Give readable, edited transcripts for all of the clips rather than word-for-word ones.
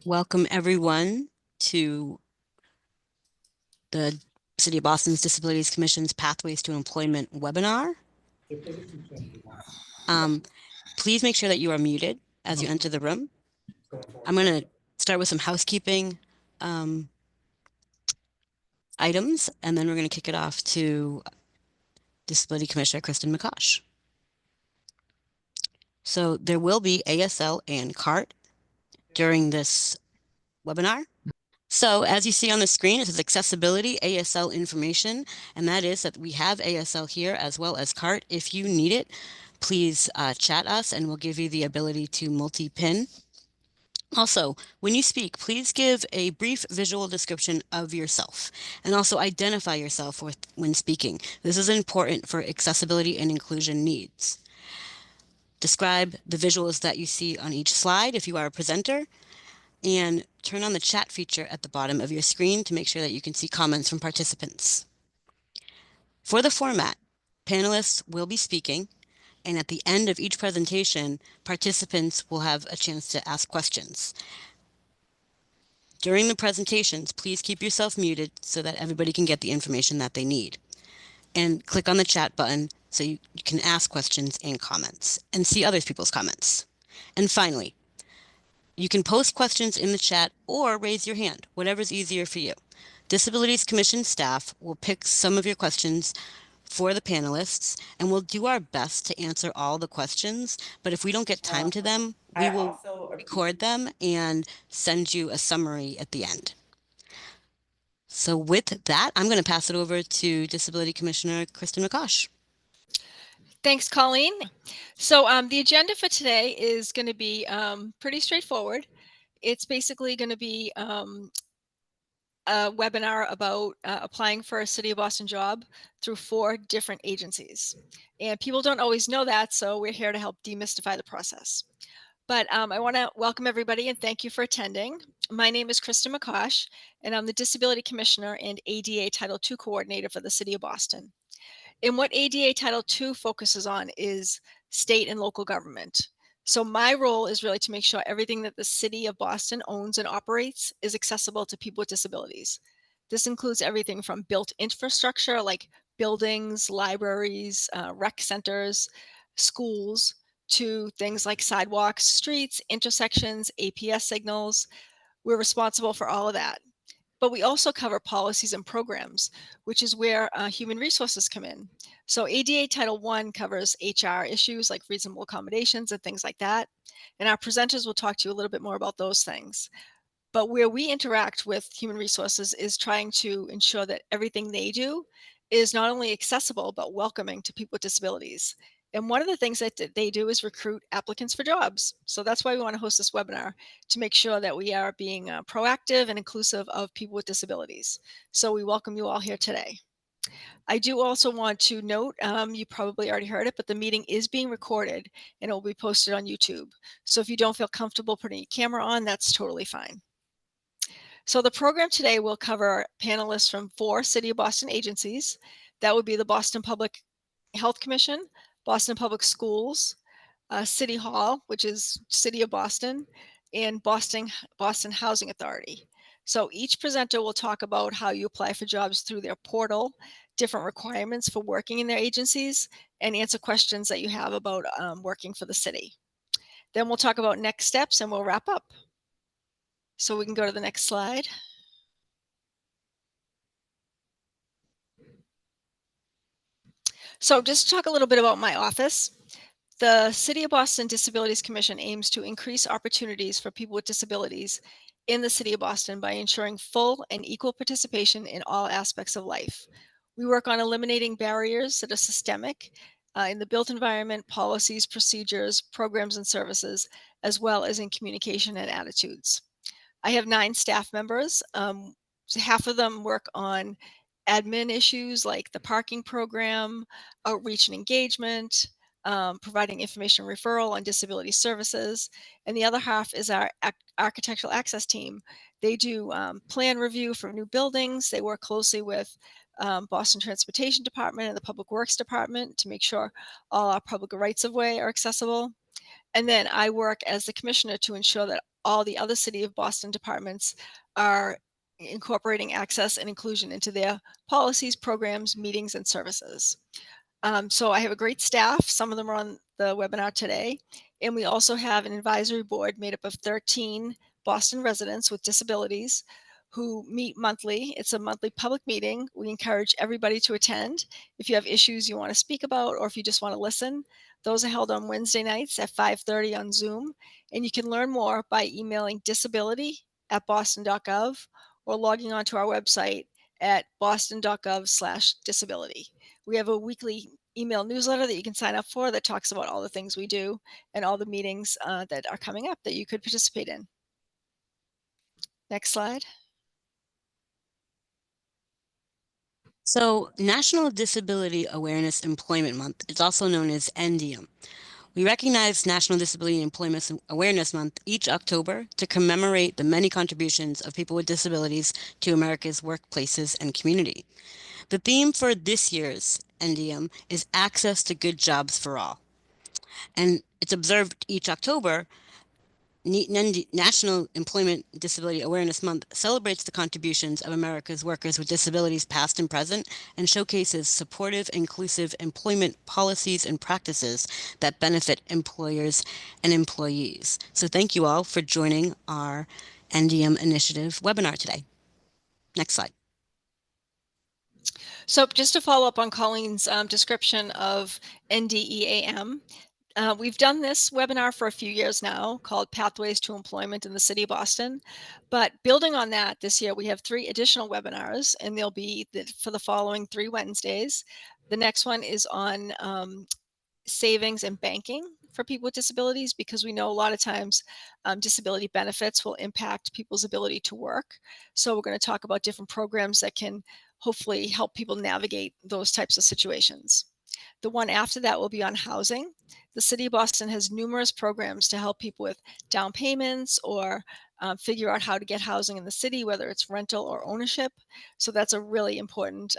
Welcome everyone to the City of Boston's Disabilities Commission's Pathways to Employment webinar. Please make sure that you are muted as you enter the room. I'm going to start with some housekeeping items, and then we're going to kick it off to Disability Commissioner Kristen McCosh. So there will be ASL and CART during this webinar. So as you see on the screen, it says accessibility ASL information, and that is that we have ASL here as well as CART. If you need it, please chat us and we'll give you the ability to multi-pin. Also, when you speak, please give a brief visual description of yourself and also identify yourself when speaking. This is important for accessibility and inclusion needs. Describe the visuals that you see on each slide if you are a presenter, and turn on the chat feature at the bottom of your screen to make sure that you can see comments from participants. For the format, panelists will be speaking, and at the end of each presentation, participants will have a chance to ask questions. During the presentations, please keep yourself muted so that everybody can get the information that they need. And click on the chat button so you can ask questions and comments and see other people's comments. And finally, you can post questions in the chat or raise your hand, whatever's easier for you. Disabilities Commission staff will pick some of your questions for the panelists, and we'll do our best to answer all the questions, but if we don't get time to them, we will record them and send you a summary at the end. So with that, I'm going to pass it over to Disability Commissioner Kristen McCosh. Thanks, Colleen. So the agenda for today is going to be pretty straightforward. It's basically going to be a webinar about applying for a City of Boston job through 4 different agencies. And people don't always know that, so we're here to help demystify the process. But I want to welcome everybody and thank you for attending. My name is Kristen McCosh, and I'm the Disability Commissioner and ADA Title II Coordinator for the City of Boston. And what ADA Title II focuses on is state and local government. So my role is really to make sure everything that the City of Boston owns and operates is accessible to people with disabilities. This includes everything from built infrastructure like buildings, libraries, rec centers, schools, to things like sidewalks, streets, intersections, APS signals. We're responsible for all of that. But we also cover policies and programs, which is where human resources come in. So ADA Title I covers HR issues like reasonable accommodations and things like that. And our presenters will talk to you a little bit more about those things. But where we interact with human resources is trying to ensure that everything they do is not only accessible, but welcoming to people with disabilities. And one of the things that they do is recruit applicants for jobs. So that's why we want to host this webinar, to make sure that we are being proactive and inclusive of people with disabilities. So we welcome you all here today. I do also want to note, you probably already heard it, but the meeting is being recorded and it will be posted on YouTube. So if you don't feel comfortable putting your camera on, that's totally fine. So the program today will cover panelists from 4 City of Boston agencies. That would be the Boston Public Health Commission, Boston Public Schools, City Hall, which is City of Boston, and Boston Housing Authority. So each presenter will talk about how you apply for jobs through their portal, different requirements for working in their agencies, and answer questions that you have about working for the city. Then we'll talk about next steps and we'll wrap up. So we can go to the next slide. So just to talk a little bit about my office. The City of Boston Disabilities Commission aims to increase opportunities for people with disabilities in the City of Boston by ensuring full and equal participation in all aspects of life. We work on eliminating barriers that are systemic in the built environment, policies, procedures, programs, and services, as well as in communication and attitudes. I have 9 staff members. So half of them work on admin issues like the parking program, outreach and engagement, providing information referral on disability services. And the other half is our architectural access team. They do plan review for new buildings. They work closely with Boston Transportation Department and the Public Works Department to make sure all our public rights of way are accessible. And then I work as the commissioner to ensure that all the other City of Boston departments are incorporating access and inclusion into their policies, programs, meetings, and services. So I have a great staff. Some of them are on the webinar today. And we also have an advisory board made up of 13 Boston residents with disabilities who meet monthly. It's a monthly public meeting. We encourage everybody to attend. If you have issues you want to speak about, or if you just want to listen, those are held on Wednesday nights at 5:30 on Zoom. And you can learn more by emailing disability@boston.gov or logging onto our website at boston.gov/disability. We have a weekly email newsletter that you can sign up for that talks about all the things we do and all the meetings that are coming up that you could participate in. Next slide. So, National Disability Awareness Employment Month is also known as NDEAM. We recognize National Disability Employment Awareness Month each October to commemorate the many contributions of people with disabilities to America's workplaces and community. The theme for this year's NDEAM is access to good jobs for all. And it's observed each October. National Employment Disability Awareness Month celebrates the contributions of America's workers with disabilities past and present and showcases supportive, inclusive employment policies and practices that benefit employers and employees. So thank you all for joining our NDM initiative webinar today. Next slide. So just to follow up on Colleen's description of NDEAM, we've done this webinar for a few years now called Pathways to Employment in the City of Boston. But building on that, this year we have 3 additional webinars, and they'll be for the following 3 Wednesdays. The next one is on savings and banking for people with disabilities, because we know a lot of times disability benefits will impact people's ability to work. So we're going to talk about different programs that can hopefully help people navigate those types of situations. The one after that will be on housing. The City of Boston has numerous programs to help people with down payments or figure out how to get housing in the city, whether it's rental or ownership. So that's a really important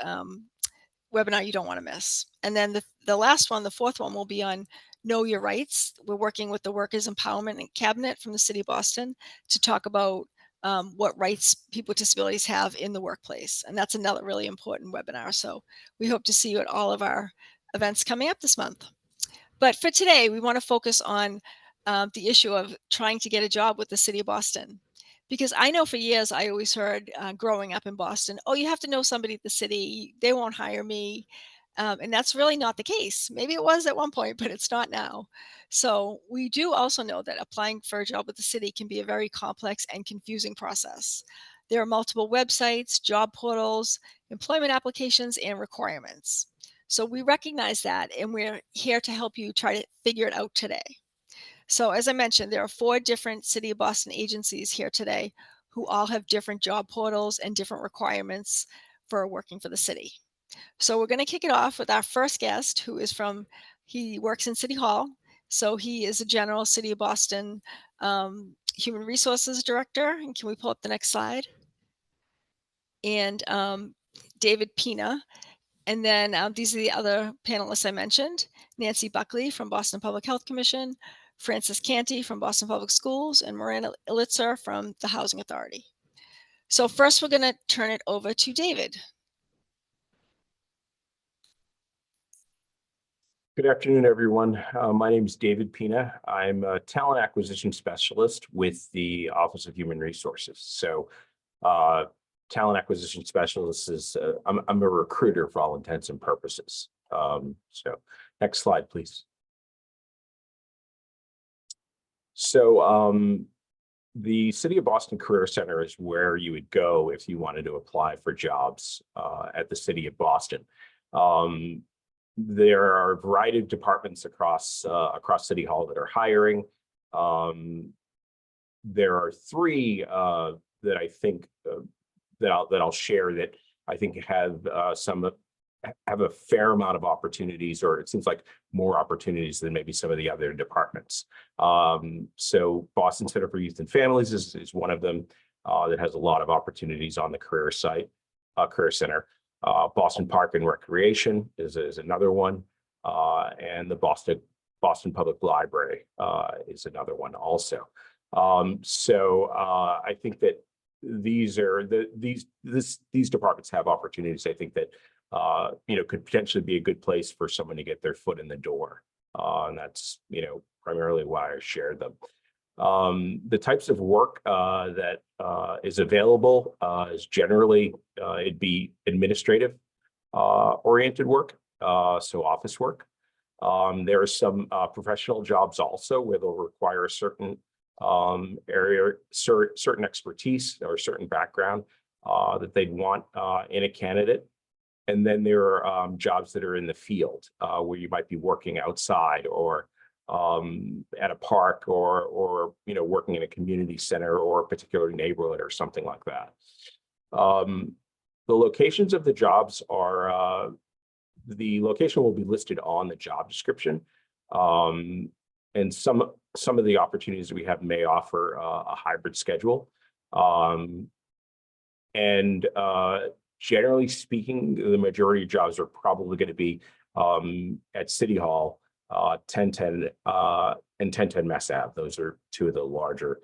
webinar you don't want to miss. And then the last one, the 4th one, will be on Know Your Rights. We're working with the Workers' Empowerment Cabinet from the City of Boston to talk about what rights people with disabilities have in the workplace. And that's another really important webinar. So we hope to see you at all of our events coming up this month. But for today, we want to focus on the issue of trying to get a job with the City of Boston. Because I know for years I always heard growing up in Boston, oh, you have to know somebody at the city, they won't hire me. And that's really not the case. Maybe it was at one point, but it's not now. So we do also know that applying for a job with the city can be a very complex and confusing process. There are multiple websites, job portals, employment applications, and requirements. So we recognize that, and we're here to help you try to figure it out today. So as I mentioned, there are 4 different City of Boston agencies here today who all have different job portals and different requirements for working for the city. So we're going to kick it off with our first guest, who is he works in City Hall. So he is a general City of Boston Human Resources Director. And can we pull up the next slide? And David Pina. And then these are the other panelists I mentioned: Nancy Buckley from Boston Public Health Commission, Francis Canty from Boston Public Schools, and Miranda Ilitzer from the Housing Authority. So first, we're going to turn it over to David. Good afternoon, everyone. My name is David Pina. I'm a talent acquisition specialist with the Office of Human Resources. So talent acquisition specialist is, I'm a recruiter for all intents and purposes. So next slide, please. So the City of Boston Career Center is where you would go if you wanted to apply for jobs at the City of Boston. There are a variety of departments across City Hall that are hiring. There are 3 that I think that I'll share that I think have a fair amount of opportunities, or it seems like more opportunities than maybe some of the other departments. So Boston Center for Youth and Families is one of them that has a lot of opportunities on the career center. Boston Park and Recreation is another one, and the Boston Boston Public Library is another one also. I think that these are these departments have opportunities. I think that could potentially be a good place for someone to get their foot in the door, and that's primarily why I shared them. The types of work that is available is generally it'd be administrative oriented work, so office work. There are some professional jobs also where they'll require a certain area, certain expertise or certain background that they'd want in a candidate. And then there are jobs that are in the field where you might be working outside or at a park or working in a community center or a particular neighborhood or something like that. The locations of the jobs are the location will be listed on the job description. And some of the opportunities we have may offer a hybrid schedule. Generally speaking, the majority of jobs are probably going to be at City Hall, 1010 and 1010 Mass Ave. Those are two of the larger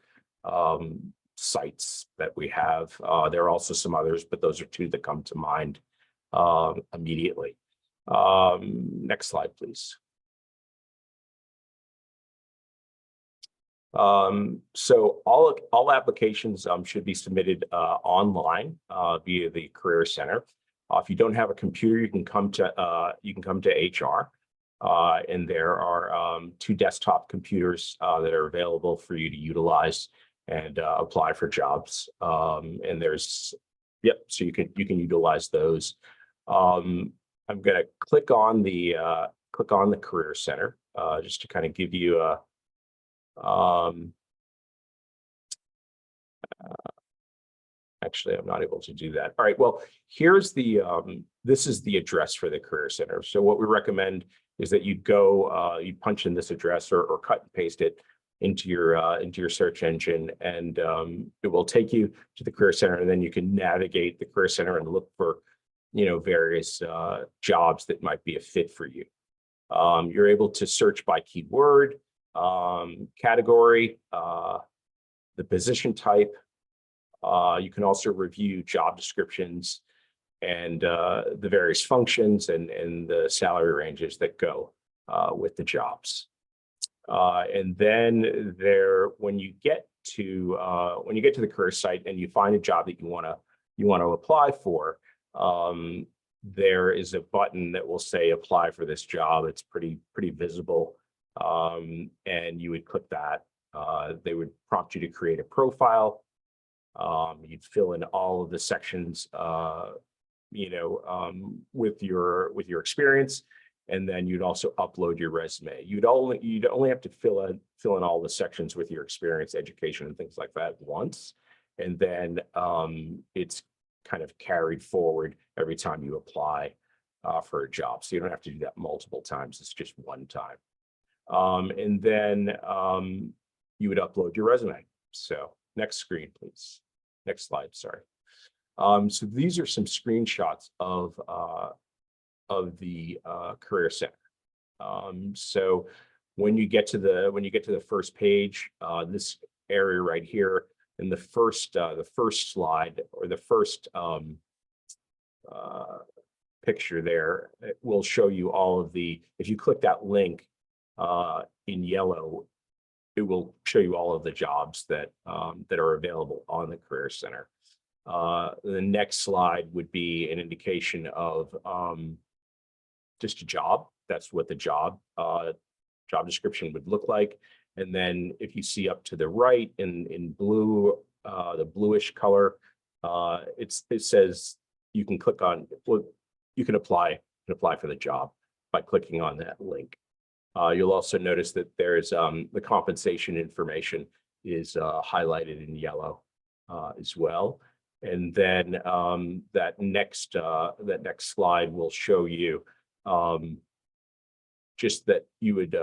sites that we have. There are also some others, but those are two that come to mind immediately. Next slide, please. So all applications should be submitted online via the Career Center. If you don't have a computer, you can come to HR, and there are 2 desktop computers that are available for you to utilize and apply for jobs. And there's so you can utilize those. I'm going to click on the Career Center just to kind of give you a actually, I'm not able to do that. All right, well, here's the this is the address for the Career Center. So what we recommend is that you go you punch in this address or cut and paste it into your search engine, and it will take you to the Career Center, and then you can navigate the Career Center and look for various jobs that might be a fit for you. You're able to search by keyword, category, the position type. You can also review job descriptions and the various functions and the salary ranges that go with the jobs. And then when you get to the career site and you find a job that you want to apply for, there is a button that will say apply for this job. It's pretty visible, and you would click that. They would prompt you to create a profile. You'd fill in all of the sections with your experience, and then you'd also upload your resume. You'd only have to fill in all the sections with your experience, education, and things like that once, and then it's kind of carried forward every time you apply for a job. So you don't have to do that multiple times. It's just one time. And then you would upload your resume. So next screen, please. Next slide, sorry. So these are some screenshots of the Career Center. So when you get to the first page, this area right here in the first slide, or the first picture there, it will show you all of the, if you click that link in yellow, it will show you all of the jobs that are available on the Career Center. The next slide would be an indication of just a job. That's what the job description would look like. And then if you see up to the right in blue, the bluish color, it says you can click on, well, you can apply for the job by clicking on that link. You'll also notice that there's the compensation information is highlighted in yellow as well. And then that next slide will show you just that you would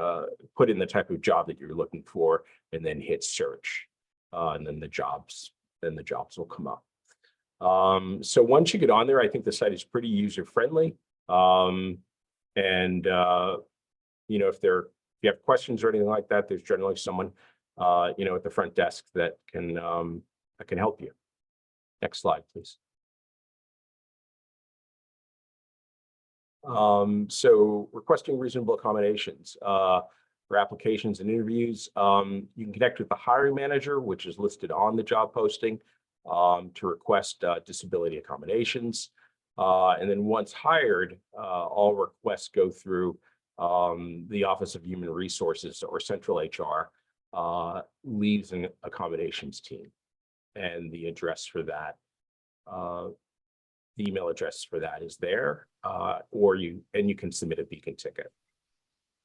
put in the type of job that you're looking for, and then hit search, and then the jobs will come up. So once you get on there, I think the site is pretty user friendly, and if there are you have questions or anything like that, there's generally someone, at the front desk that can help you. Next slide, please. So requesting reasonable accommodations for applications and interviews. You can connect with the hiring manager, which is listed on the job posting, to request disability accommodations. And then once hired, all requests go through the Office of Human Resources or Central HR Leaves and Accommodations team. And the address for that, the email address for that is there, or you can submit a beacon ticket.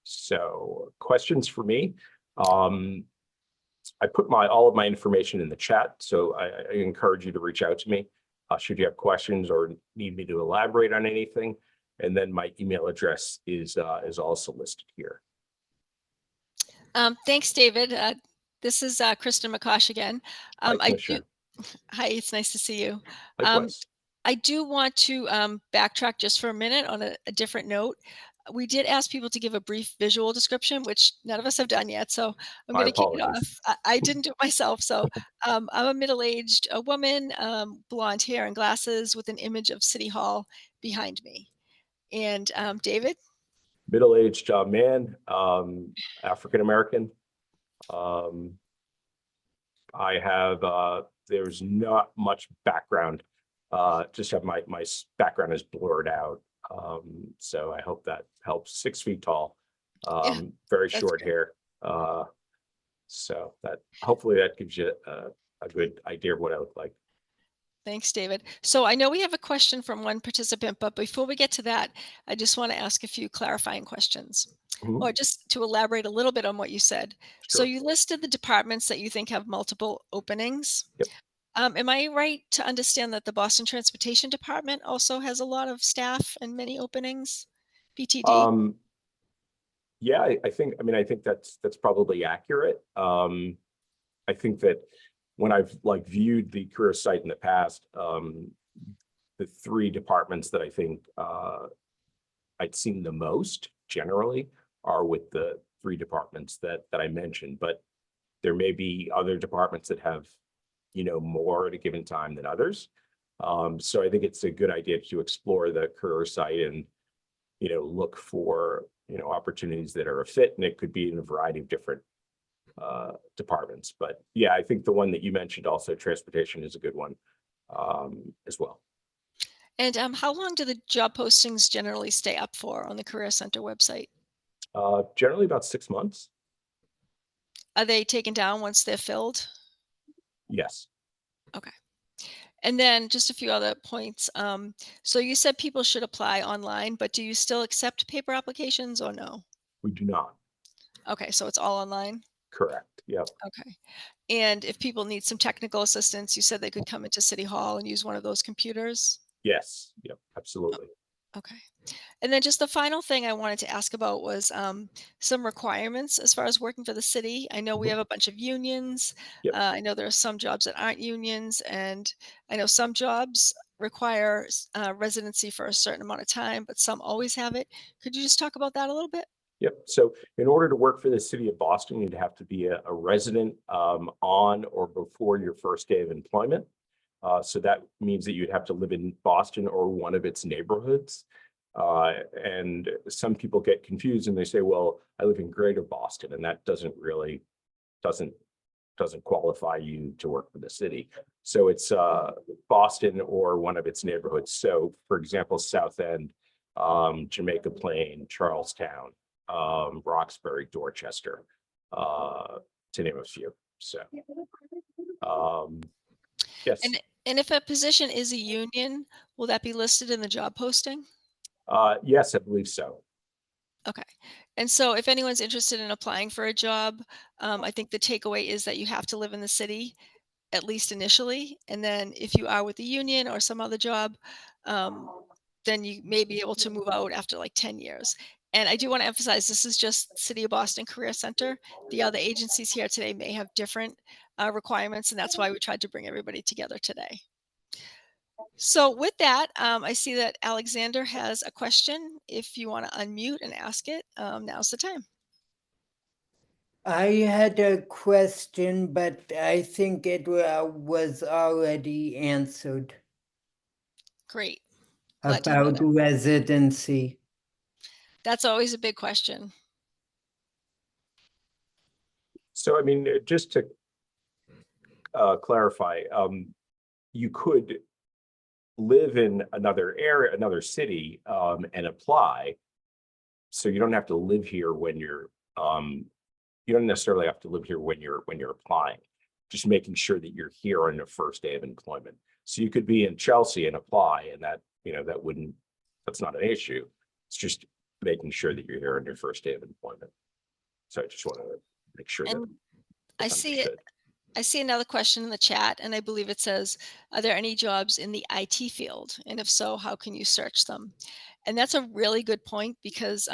So questions for me? I put all of my information in the chat, so I encourage you to reach out to me should you have questions or need me to elaborate on anything. And then my email address is also listed here. Thanks, David. This is Kristen McCosh again. Hi, Commissioner. Hi, it's nice to see you. Likewise. I do want to backtrack just for a minute on a different note. We did ask people to give a brief visual description, which none of us have done yet. So I'm My going to kick it apologies. off. I didn't do it myself. So I'm a middle-aged woman, blonde hair and glasses with an image of City Hall behind me. And David? Middle-aged man, African-American. I have, there's not much background. Just have my background is blurred out. So I hope that helps. 6 feet tall, Yeah, very that's short great. hair. So that hopefully that gives you a good idea of what I look like. Thanks, David. So I know we have a question from one participant, but before we get to that, I just want to ask a few clarifying questions, or just to elaborate a little bit on what you said. So Sure. you listed the departments that you think have multiple openings. Yep. Am I right to understand that the Boston Transportation Department also has a lot of staff and many openings? BTD? Yeah, I think that's probably accurate. I think that when I've viewed the career site in the past, the 3 departments that I think I'd seen the most generally are with the 3 departments that I mentioned, but there may be other departments that have, more at a given time than others. So I think it's a good idea to explore the career site and, look for, opportunities that are a fit, and it could be in a variety of different departments. But yeah, I think the one that you mentioned also, transportation, is a good one as well. And how long do the job postings generally stay up for on the Career Center website? Generally about 6 months. Are they taken down once they're filled? Yes. Okay. And then just a few other points. So you said people should apply online, but do you still accept paper applications or no? We do not. Okay, so it's all online? Correct. Yep. Okay. And if people need some technical assistance, you said they could come into City Hall and use one of those computers? Yes. Yep. Absolutely. Okay. And then just the final thing I wanted to ask about was some requirements as far as working for the city. I know we have a bunch of unions. Yep. I know there are some jobs that aren't unions, and I know some jobs require residency for a certain amount of time, but some always have it. Could you just talk about that a little bit? Yep. So in order to work for the city of Boston, you'd have to be a resident on or before your first day of employment. So that means that you'd have to live in Boston or one of its neighborhoods. And some people get confused and they say, well, I live in Greater Boston, and that doesn't qualify you to work for the city. So it's Boston or one of its neighborhoods. So for example, South End, Jamaica Plain, Charlestown, Roxbury, Dorchester, to name a few. So yes. And if a position is a union, will that be listed in the job posting? Yes, I believe so. Okay. And so if anyone's interested in applying for a job, I think the takeaway is that you have to live in the city, at least initially. And then if you are with the union or some other job, um, then you may be able to move out after like 10 years. And I do want to emphasize this is just City of Boston Career Center. The other agencies here today may have different requirements, and that's why we tried to bring everybody together today. So with that, I see that Alexander has a question. If you want to unmute and ask it, now's the time. I had a question, but I think it was already answered Great. Glad to hear about that. residency. That's always a big question. So, I mean, just to clarify, you could live in another area, another city, and apply. So you don't have to live here when you don't necessarily have to live here when you're applying. Just making sure that you're here on your first day of employment. So you could be in Chelsea and apply, and that's not an issue. It's just making sure that you're here on your first day of employment. So I just want to make sure that And I it's see it. understood. I see another question in the chat, and I believe it says, are there any jobs in the IT field? And if so, how can you search them? And that's a really good point, because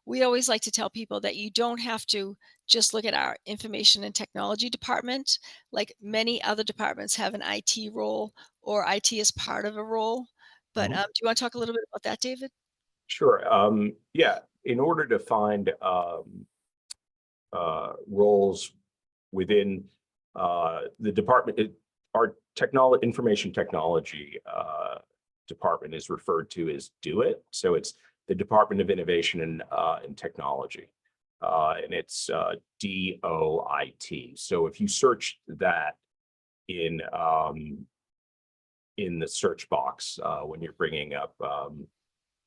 we always like to tell people that you don't have to just look at our information and technology department. Like many other departments have an IT role, or IT is part of a role. But Mhm. do you want to talk a little bit about that, David? Sure. Yeah, in order to find roles within the department, our information technology department is referred to as DOIT. So it's the Department of Innovation and Technology, and it's DOIT. So if you search that in the search box when you're bringing up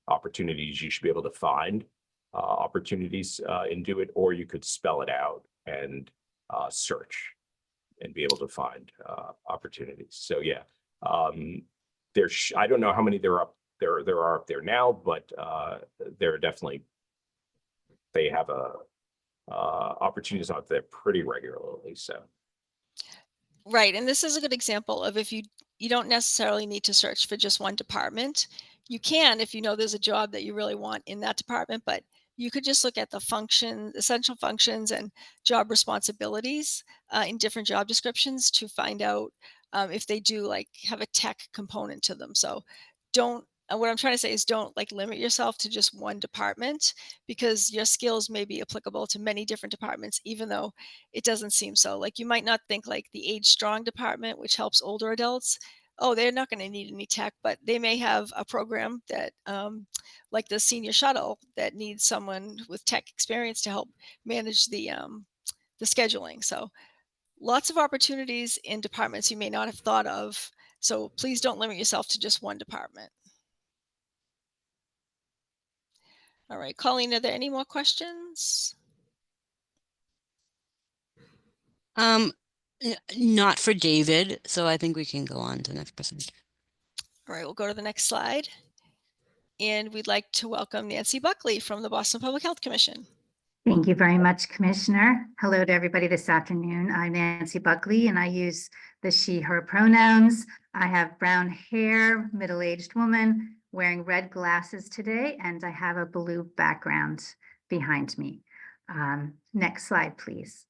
opportunities, you should be able to find opportunities in DOIT, or you could spell it out and search and be able to find opportunities. So yeah, I don't know how many there are up there now, but there are definitely, they have opportunities out there pretty regularly. So Right, and this is a good example of, if you don't necessarily need to search for just one department. You can if you know there's a job that you really want in that department, but you could just look at the essential functions and job responsibilities in different job descriptions to find out if they do like have a tech component to them. So don't what I'm trying to say is, don't like limit yourself to just one department, because your skills may be applicable to many different departments, even though it doesn't seem so. Like, you might not think like the Age Strong department, which helps older adults, oh, they're not going to need any tech, but they may have a program that, like the senior shuttle, that needs someone with tech experience to help manage the scheduling. So lots of opportunities in departments you may not have thought of. So please don't limit yourself to just one department. All right, Colleen, are there any more questions? Not for David, so I think we can go on to the next person. All right, we'll go to the next slide. And we'd like to welcome Nancy Buckley from the Boston Public Health Commission. Thank you very much, Commissioner. Hello to everybody this afternoon. I'm Nancy Buckley, and I use the she, her pronouns. I have brown hair, middle-aged woman, wearing red glasses today, and I have a blue background behind me. Next slide, please.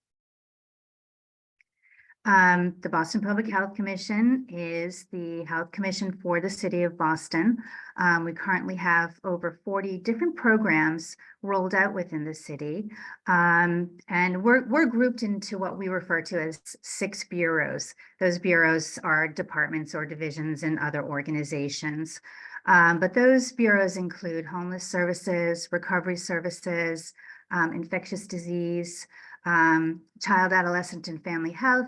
The Boston Public Health Commission is the health commission for the city of Boston. We currently have over 40 different programs rolled out within the city. And we're grouped into what we refer to as 6 bureaus. Those bureaus are departments or divisions in other organizations. But those bureaus include homeless services, recovery services, infectious disease, child, adolescent, and family health,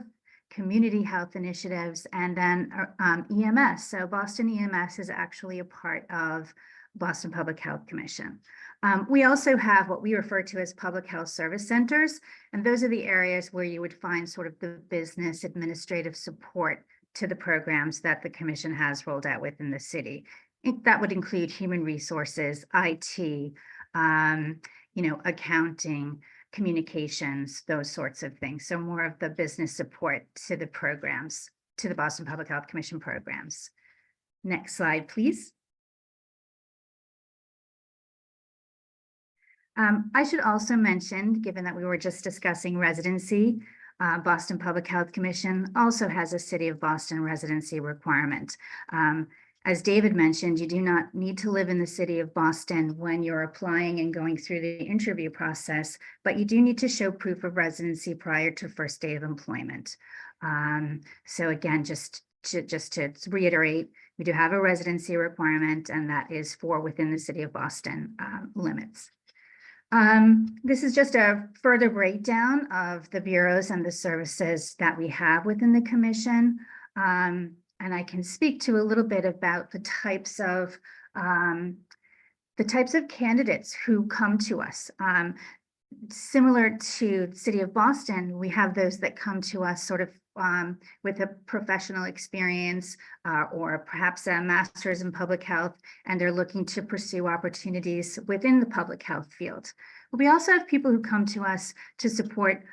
community health initiatives, and then EMS. So Boston EMS is actually a part of Boston Public Health Commission. We also have what we refer to as public health service centers, and those are the areas where you would find sort of the business administrative support to the programs that the commission has rolled out within the city. That would include human resources, IT, accounting, communications, those sorts of things. So more of the business support to the programs, to the Boston Public Health Commission programs. Next slide, please. I should also mention, given that we were just discussing residency, Boston Public Health Commission also has a City of Boston residency requirement. As David mentioned, you do not need to live in the city of Boston when you're applying and going through the interview process, but you do need to show proof of residency prior to first day of employment. So again, just to reiterate, we do have a residency requirement, and that is for within the city of Boston limits. This is just a further breakdown of the bureaus and the services that we have within the commission. And I can speak to a little bit about the types of candidates who come to us. Similar to the city of Boston, we have those that come to us sort of with a professional experience or perhaps a master's in public health, and they're looking to pursue opportunities within the public health field. But we also have people who come to us to support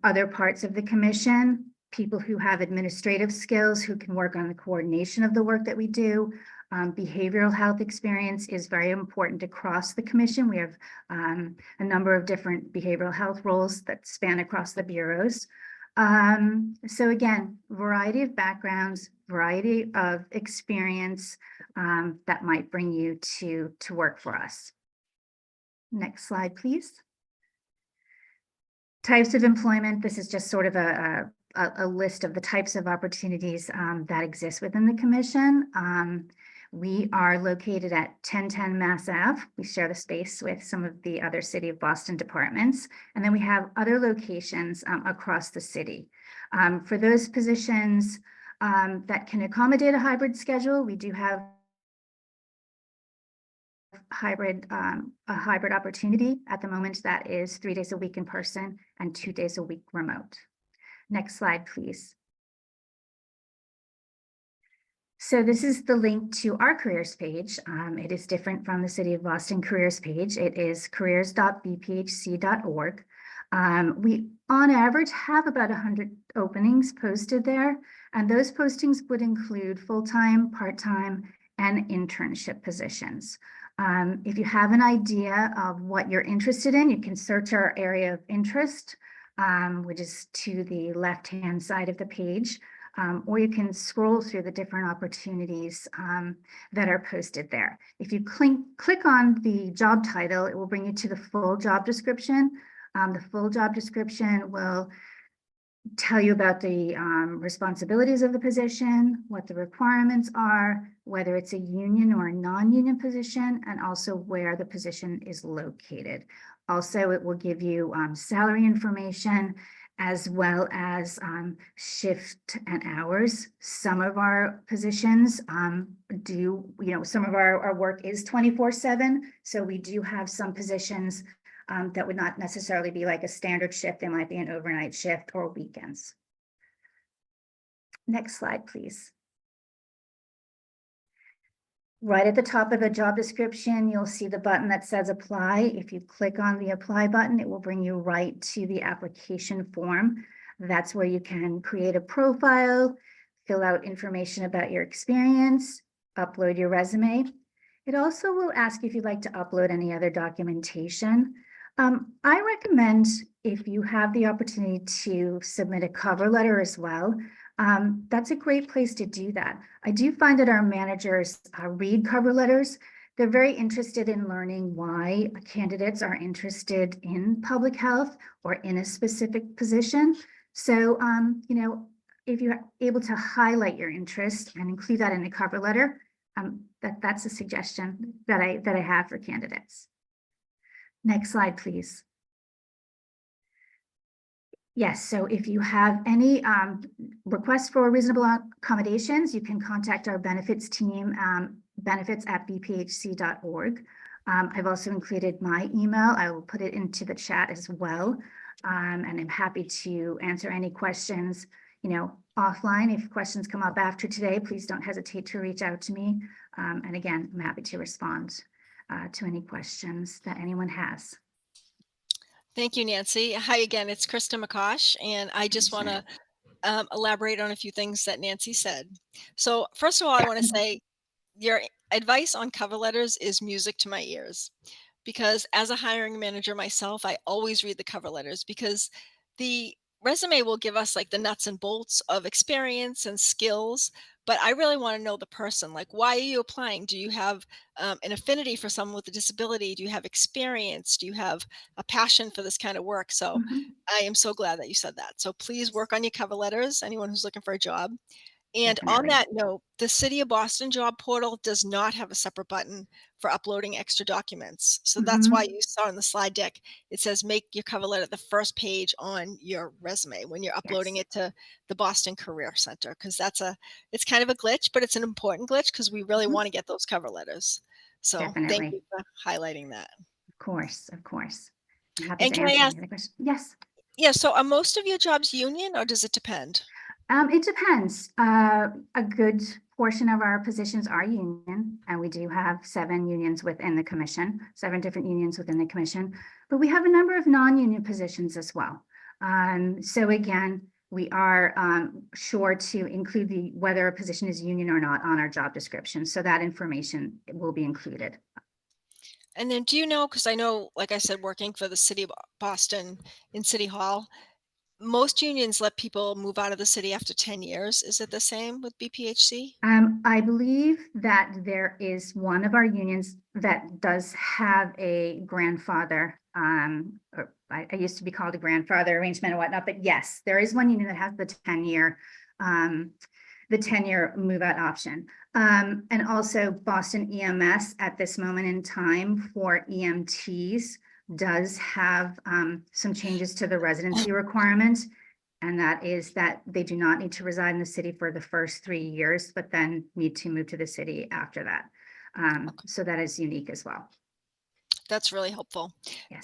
other parts of the commission, people who have administrative skills, who can work on the coordination of the work that we do. Behavioral health experience is very important across the commission. We have a number of different behavioral health roles that span across the bureaus. So again, variety of backgrounds, variety of experience that might bring you to work for us. Next slide, please. Types of employment. This is just sort of a list of the types of opportunities that exist within the commission. We are located at 1010 Mass Ave. We share the space with some of the other City of Boston departments. And then we have other locations across the city. For those positions that can accommodate a hybrid schedule, we do have a hybrid opportunity at the moment that is 3 days a week in person and 2 days a week remote. Next slide, please. So this is the link to our careers page. It is different from the City of Boston careers page. It is careers.bphc.org. We, on average, have about 100 openings posted there, and those postings would include full-time, part-time, and internship positions. If you have an idea of what you're interested in, you can search our area of interest, which is to the left-hand side of the page. Or you can scroll through the different opportunities that are posted there. If you click on the job title, it will bring you to the full job description. The full job description will tell you about the responsibilities of the position, what the requirements are, whether it's a union or a non-union position, and also where the position is located. Also, it will give you salary information, as well as shift and hours. Some of our positions some of our work is 24/7. So we do have some positions that would not necessarily be like a standard shift. They might be an overnight shift or weekends. Next slide, please. Right at the top of the job description, you'll see the button that says apply. If you click on the apply button, it will bring you right to the application form. That's where you can create a profile, fill out information about your experience, upload your resume. It also will ask if you'd like to upload any other documentation. I recommend, if you have the opportunity, to submit a cover letter as well. That's a great place to do that. I do find that our managers read cover letters. They're very interested in learning why candidates are interested in public health or in a specific position. So, if you're able to highlight your interest and include that in the cover letter, that's a suggestion that I have for candidates. Next slide, please. Yes, so if you have any requests for reasonable accommodations, you can contact our benefits team, benefits@bphc.org. I've also included my email. I will put it into the chat as well. And I'm happy to answer any questions, offline. If questions come up after today, please don't hesitate to reach out to me. And again, I'm happy to respond to any questions that anyone has. Thank you, Nancy. Hi again, it's Krista McCosh, and I just want to elaborate on a few things that Nancy said. So first of all, I want to say your advice on cover letters is music to my ears, because as a hiring manager myself, I always read the cover letters, because the resume will give us like the nuts and bolts of experience and skills, but I really want to know the person. Like, why are you applying? Do you have an affinity for someone with a disability? Do you have experience? Do you have a passion for this kind of work? So Mhm. I am so glad that you said that. So please work on your cover letters, anyone who's looking for a job. And on Definitely. that note, the City of Boston job portal does not have a separate button for uploading extra documents. So that's why Mhm. you saw in the slide deck, it says make your cover letter the first page on your resume when you're uploading Yes. it to the Boston Career Center, because it's kind of a glitch, but it's an important glitch because we really Mhm. want to get those cover letters. So thank Definitely. you for highlighting that. Of course. Of course. I'm happy And to can I answer ask, any other questions. Yes. yeah, so are most of your jobs union or does it depend? It depends. A good portion of our positions are union, and we do have 7 unions within the commission, 7 different unions within the commission, but we have a number of non-union positions as well. So again, we are sure to include whether a position is union or not on our job description. So that information will be included. And then do you know, because I know, like I said, working for the city of Boston in City Hall, most unions let people move out of the city after 10 years. Is it the same with BPHC? I believe that there is one of our unions that does have a grandfather, or I used to be called a grandfather arrangement and whatnot, but yes, there is one union that has um, the 10-year move out option. And also Boston EMS at this moment in time for EMTs does have some changes to the residency requirement. And that is that they do not need to reside in the city for the first 3 years, but then need to move to the city after that. So that is unique as well. That's really helpful.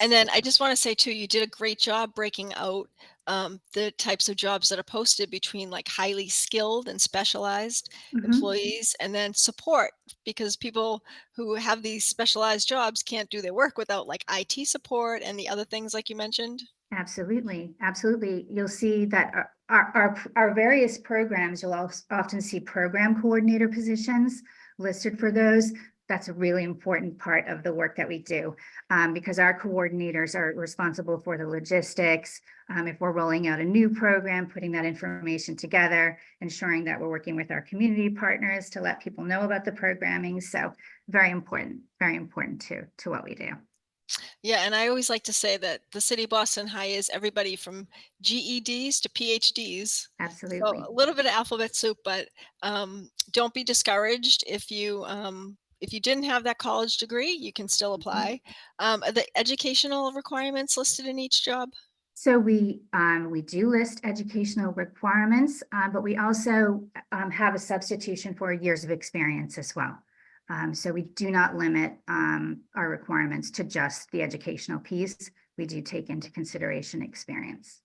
And Yes. then I just want to say too, you did a great job breaking out the types of jobs that are posted between like highly skilled and specialized Mhm. employees and then support, because people who have these specialized jobs can't do their work without like IT support and the other things like you mentioned. Absolutely, absolutely. You'll see that our various programs, you'll often see program coordinator positions listed for those. That's a really important part of the work that we do, because our coordinators are responsible for the logistics. If we're rolling out a new program, putting that information together, ensuring that we're working with our community partners to let people know about the programming. So very important to what we do. Yeah, and I always like to say that the city of Boston hires everybody from GEDs to PhDs. So Absolutely. a little bit of alphabet soup, but don't be discouraged if you didn't have that college degree, you can still Mhm. apply. Are the educational requirements listed in each job? So we do list educational requirements, but we also have a substitution for years of experience as well. So we do not limit our requirements to just the educational piece. We do take into consideration experience.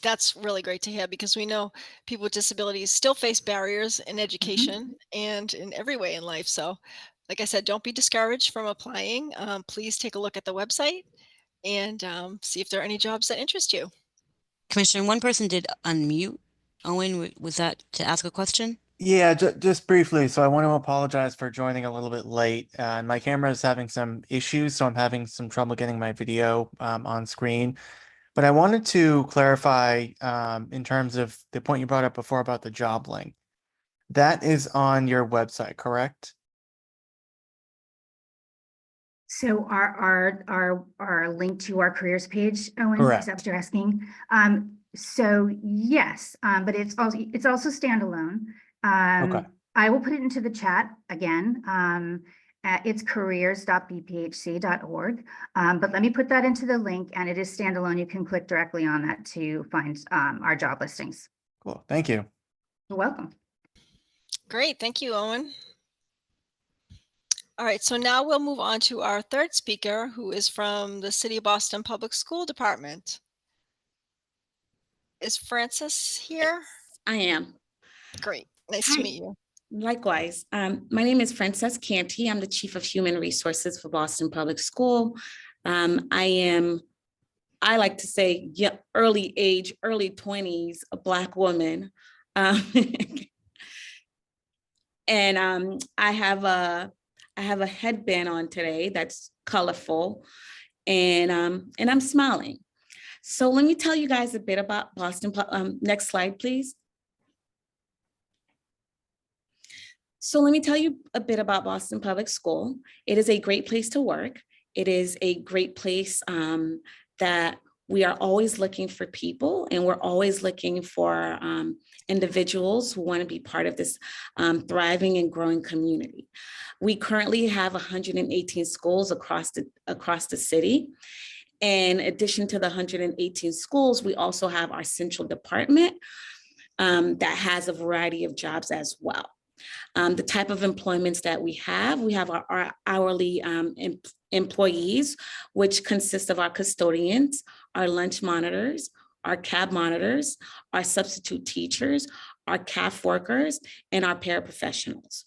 That's really great to hear because we know people with disabilities still face barriers in Mhm. education and in every way in life. So, like I said, don't be discouraged from applying. Please take a look at the website and see if there are any jobs that interest you. Commissioner, one person did unmute. Owen, was that to ask a question? Yeah, just briefly. So I want to apologize for joining a little bit late. My camera is having some issues, so I'm having some trouble getting my video on screen. But I wanted to clarify in terms of the point you brought up before about the job link. That is on your website, correct? So our link to our careers page, Owen, is that what Correct. you're asking? So yes, but it's also standalone. Okay. I will put it into the chat again. It's careers.bphc.org. But let me put that into the link, and it is standalone. You can click directly on that to find our job listings. Cool. Thank you. You're welcome. Great. Thank you, Owen. All right. So now we'll move on to our third speaker, who is from the City of Boston Public School Department. Is Frances here? I am. Great. Nice to Hi. meet you. Likewise. My name is Frances Canty. I'm the Chief of Human Resources for Boston Public School. I like to say, yeah, early age, early 20s, a Black woman. Um, and I have a headband on today that's colorful, and I'm smiling. So let me tell you guys a bit about Boston. Next slide, please. So let me tell you a bit about Boston Public School. It is a great place to work. It is a great place that we are always looking for people, and we're always looking for individuals who want to be part of this thriving and growing community. We currently have 118 schools across the city. In addition to the 118 schools, we also have our central department that has a variety of jobs as well. The type of employments that we have our hourly employees, which consist of our custodians, our lunch monitors, our cab monitors, our substitute teachers, our CAF workers, and our paraprofessionals.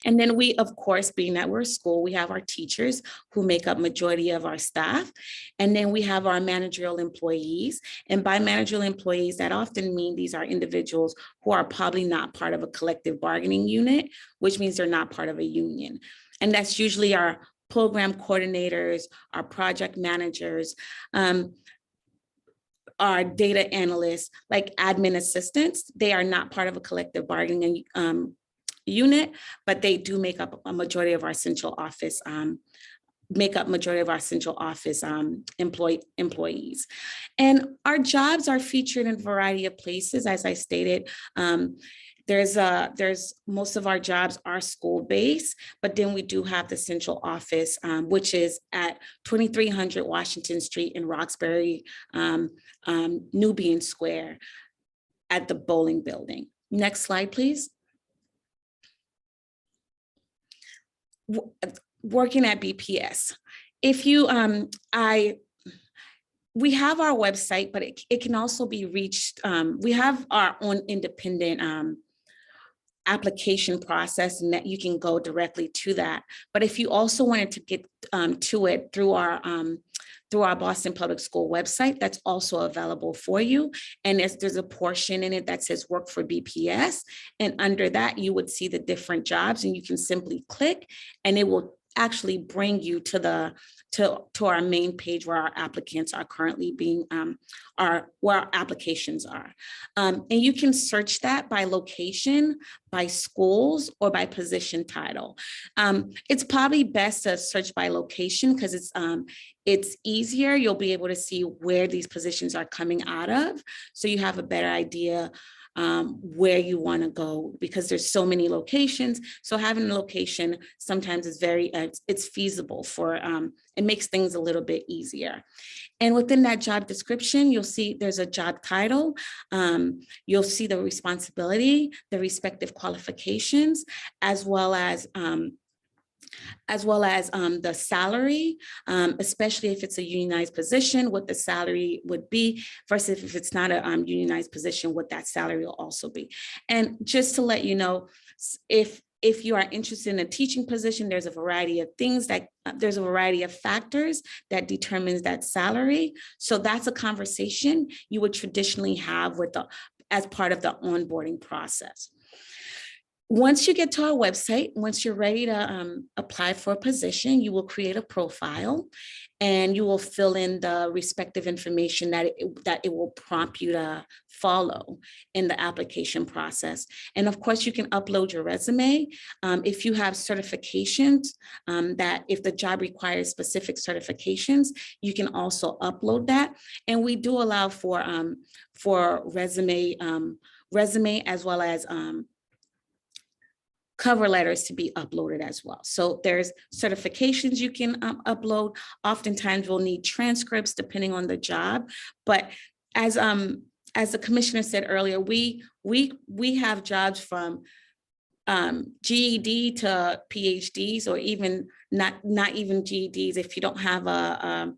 And then we, of course, being that we're a school, we have our teachers who make up majority of our staff. And then we have our managerial employees. And by managerial employees, that often means these are individuals who are probably not part of a collective bargaining unit, which means they're not part of a union. And that's usually our program coordinators, our project managers, our data analysts, like admin assistants. They are not part of a collective bargaining unit, but they do make up a majority of our central office employees. And our jobs are featured in a variety of places. As I stated, there's most of our jobs are school-based, but then we do have the central office, which is at 2300 Washington Street in Roxbury, Nubian Square at the bowling building. Next slide, please. Working at BPS. If you, we have our website, but it can also be reached. We have our own independent application process, and that you can go directly to that. But if you also wanted to get to it through our Boston Public School website, that's also available for you. And there's a portion in it that says work for BPS. And under that, you would see the different jobs, and you can simply click and it will actually bring you to our main page where our applicants are currently being, where our applications are. And you can search that by location, by schools, or by position title. It's probably best to search by location because it's easier. You'll be able to see where these positions are coming out of, so you have a better idea where you want to go, because there's so many locations. So having a location sometimes is it's feasible for, it makes things a little bit easier. And within that job description, you'll see there's a job title. You'll see the responsibility, the respective qualifications, as well as the salary, especially if it's a unionized position, what the salary would be, versus if it's not a unionized position, what that salary will also be. And just to let you know, if you are interested in a teaching position, there's a variety of things there's a variety of factors that determines that salary. So that's a conversation you would traditionally have as part of the onboarding process. Once you get to our website, once you're ready to apply for a position, you will create a profile and you will fill in the respective information that it will prompt you to follow in the application process. And of course, you can upload your resume. If you have certifications, that if the job requires specific certifications, you can also upload that. And we do allow for resume as well as cover letters to be uploaded as well. So there's certifications you can upload. Oftentimes we'll need transcripts depending on the job. But as the commissioner said earlier, we have jobs from GED to PhDs, or even not even GEDs. If you don't have a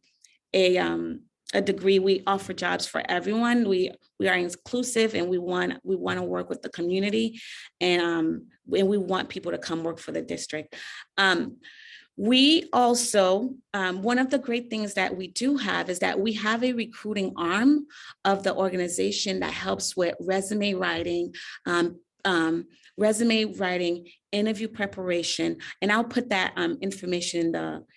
degree, we offer jobs for everyone. We are inclusive, and we want to work with the community, and we want people to come work for the district. We also, one of the great things that we do have is that we have a recruiting arm of the organization that helps with resume writing, resume writing, interview preparation, and I'll put that information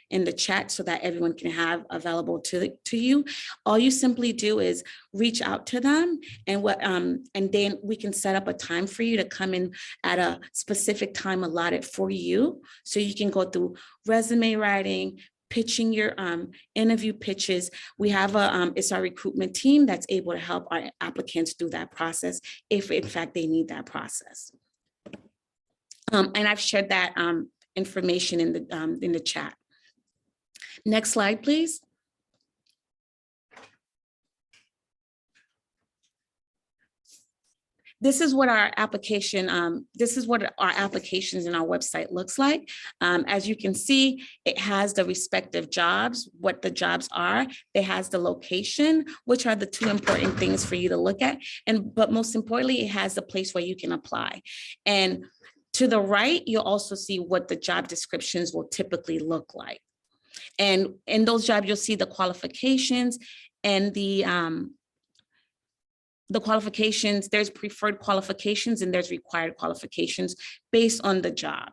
in the chat so that everyone can have available to you. All you simply do is reach out to them, and then we can set up a time for you to come in at a specific time allotted for you, so you can go through resume writing, pitching your interview pitches. We have it's our recruitment team that's able to help our applicants through that process if in fact they need that process. And I've shared that information in the chat. Next slide, please. This is what our application, this is what our applications in our website looks like. As you can see, it has the respective jobs, what the jobs are. It has the location, which are the two important things for you to look at. But most importantly, it has the place where you can apply. And to the right, you'll also see what the job descriptions will typically look like. And in those jobs, you'll see the qualifications and the qualifications. There's preferred qualifications and there's required qualifications based on the job.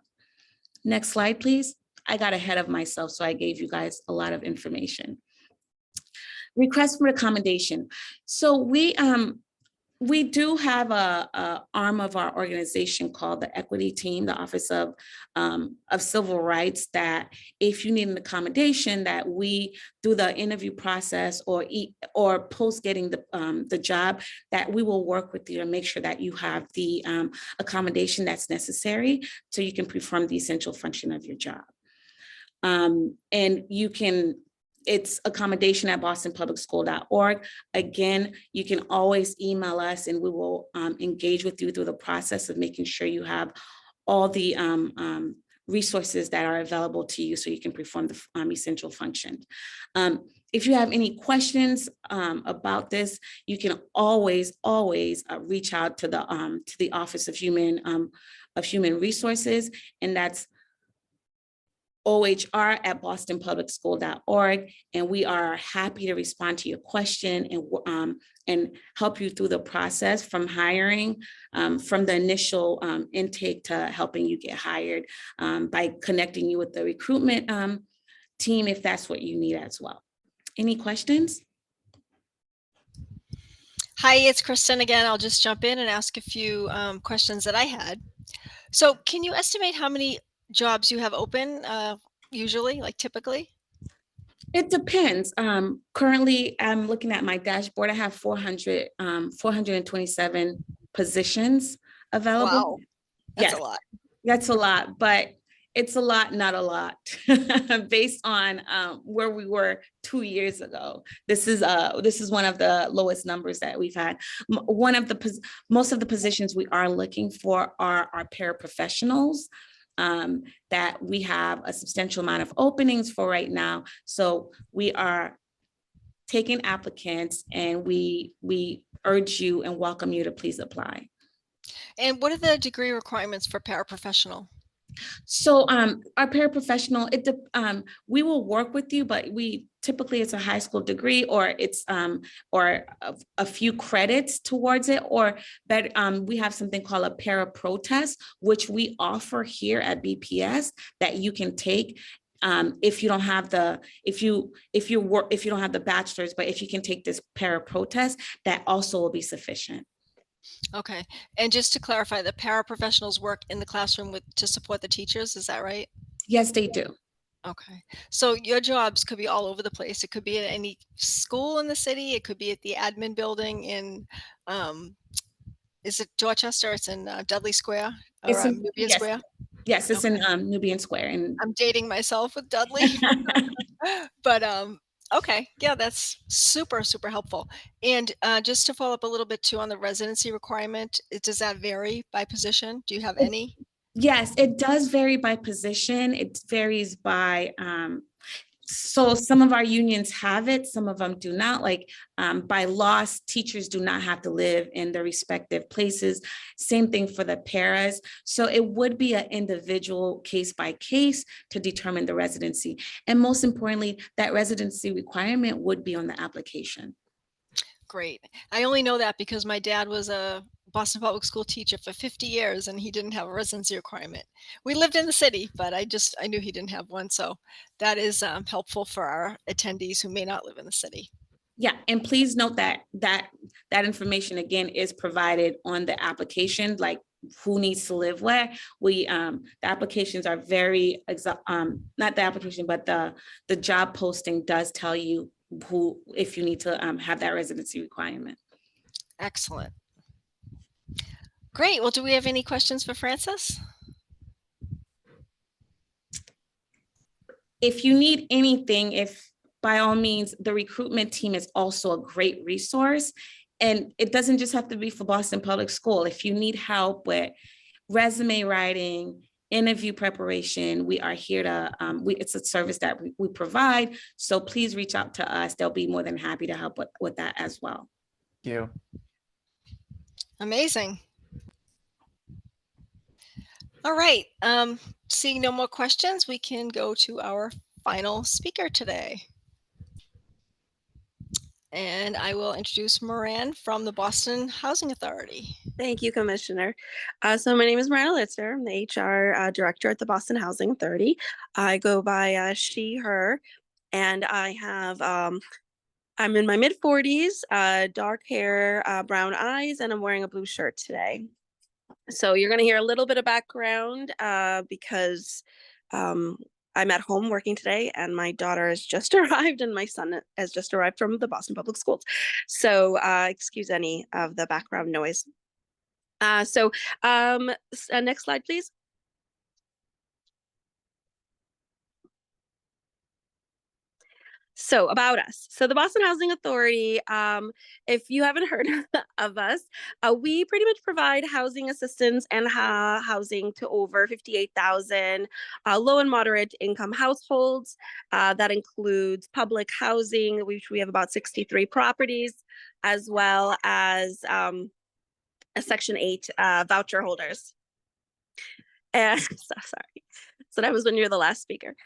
Next slide, please. I got ahead of myself, so I gave you guys a lot of information. Request for accommodation. So we do have a arm of our organization called the Equity Team, the Office of Civil Rights, that if you need an accommodation, that we, through the interview process or post getting the job, that we will work with you to make sure that you have the accommodation that's necessary so you can perform the essential function of your job. And you can, it's accommodation@bostonpublicschool.org. Again, you can always email us and we will engage with you through the process of making sure you have all the resources that are available to you so you can perform the essential function. If you have any questions about this, you can always reach out to the Office of Human Resources, and that's ohr@bostonpublicschool.org, and we are happy to respond to your question and help you through the process from hiring, from the initial intake to helping you get hired, by connecting you with the recruitment team if that's what you need as well. Any questions? Hi, it's Kristen again. I'll just jump in and ask a few questions that I had. So can you estimate how many jobs you have open usually, like typically? It depends. Currently, I'm looking at my dashboard. I have 427 positions available. Wow, that's Yes, a lot. that's a lot, but it's a lot, not a lot, based on where we were 2 years ago. This is one of the lowest numbers that we've had. Most of the positions we are looking for are our paraprofessionals. That we have a substantial amount of openings for right now. So we are taking applicants, and we urge you and welcome you to please apply. And what are the degree requirements for paraprofessional? So our paraprofessional, we will work with you, but we typically it's a high school degree, or it's or a few credits towards it, or better, we have something called a para-pro-test, which we offer here at BPS that you can take. If you don't have the don't have the bachelor's, but if you can take this para-pro-test, that also will be sufficient. Okay, and just to clarify, the paraprofessionals work in the classroom to support the teachers, is that right? Yes, they do. Okay, so your jobs could be all over the place. It could be at any school in the city. It could be at the admin building in, is it Dorchester? It's in Dudley Square or Nubian Square? Yes, it's in Nubian Square. And I'm dating myself with Dudley. But okay, yeah, that's super helpful. And just to follow up a little bit too on the residency requirement, does that vary by position? Do you have any? Yes, it does vary by position. It varies by so some of our unions have it, some of them do not. Like by law, teachers do not have to live in their respective places. Same thing for the paras. So it would be an individual case by case to determine the residency. And most importantly, that residency requirement would be on the application. Great. I only know that because my dad was a Boston Public School teacher for 50 years, and he didn't have a residency requirement. We lived in the city, but I knew he didn't have one. So that is helpful for our attendees who may not live in the city. Yeah, and please note that information again is provided on the application, like who needs to live where. The applications are very not the application, but the job posting does tell you who, if you need to have that residency requirement. Excellent. Great. Well, do we have any questions for Frances? If you need anything, by all means, the recruitment team is also a great resource. And it doesn't just have to be for Boston Public School. If you need help with resume writing, interview preparation, we are here to, it's a service that we provide. So please reach out to us. They'll be more than happy to help with that as well. Thank you. Amazing. All right. Seeing no more questions, we can go to our final speaker today. And I will introduce Moran from the Boston Housing Authority. Thank you, Commissioner. So my name is Miranda Litzer. I'm the HR director at the Boston Housing Authority. I go by she, her, and I have, I'm in my mid-40s, dark hair, brown eyes, and I'm wearing a blue shirt today. So you're going to hear a little bit of background because I'm at home working today, and my daughter has just arrived and my son has just arrived from the Boston Public Schools. So excuse any of the background noise. Next slide, please. So about us. So the Boston Housing Authority, if you haven't heard of us, we pretty much provide housing assistance and housing to over 58,000 low and moderate income households. That includes public housing, which we have about 63 properties, as well as a Section 8 voucher holders. And sorry. So that was when you're the last speaker.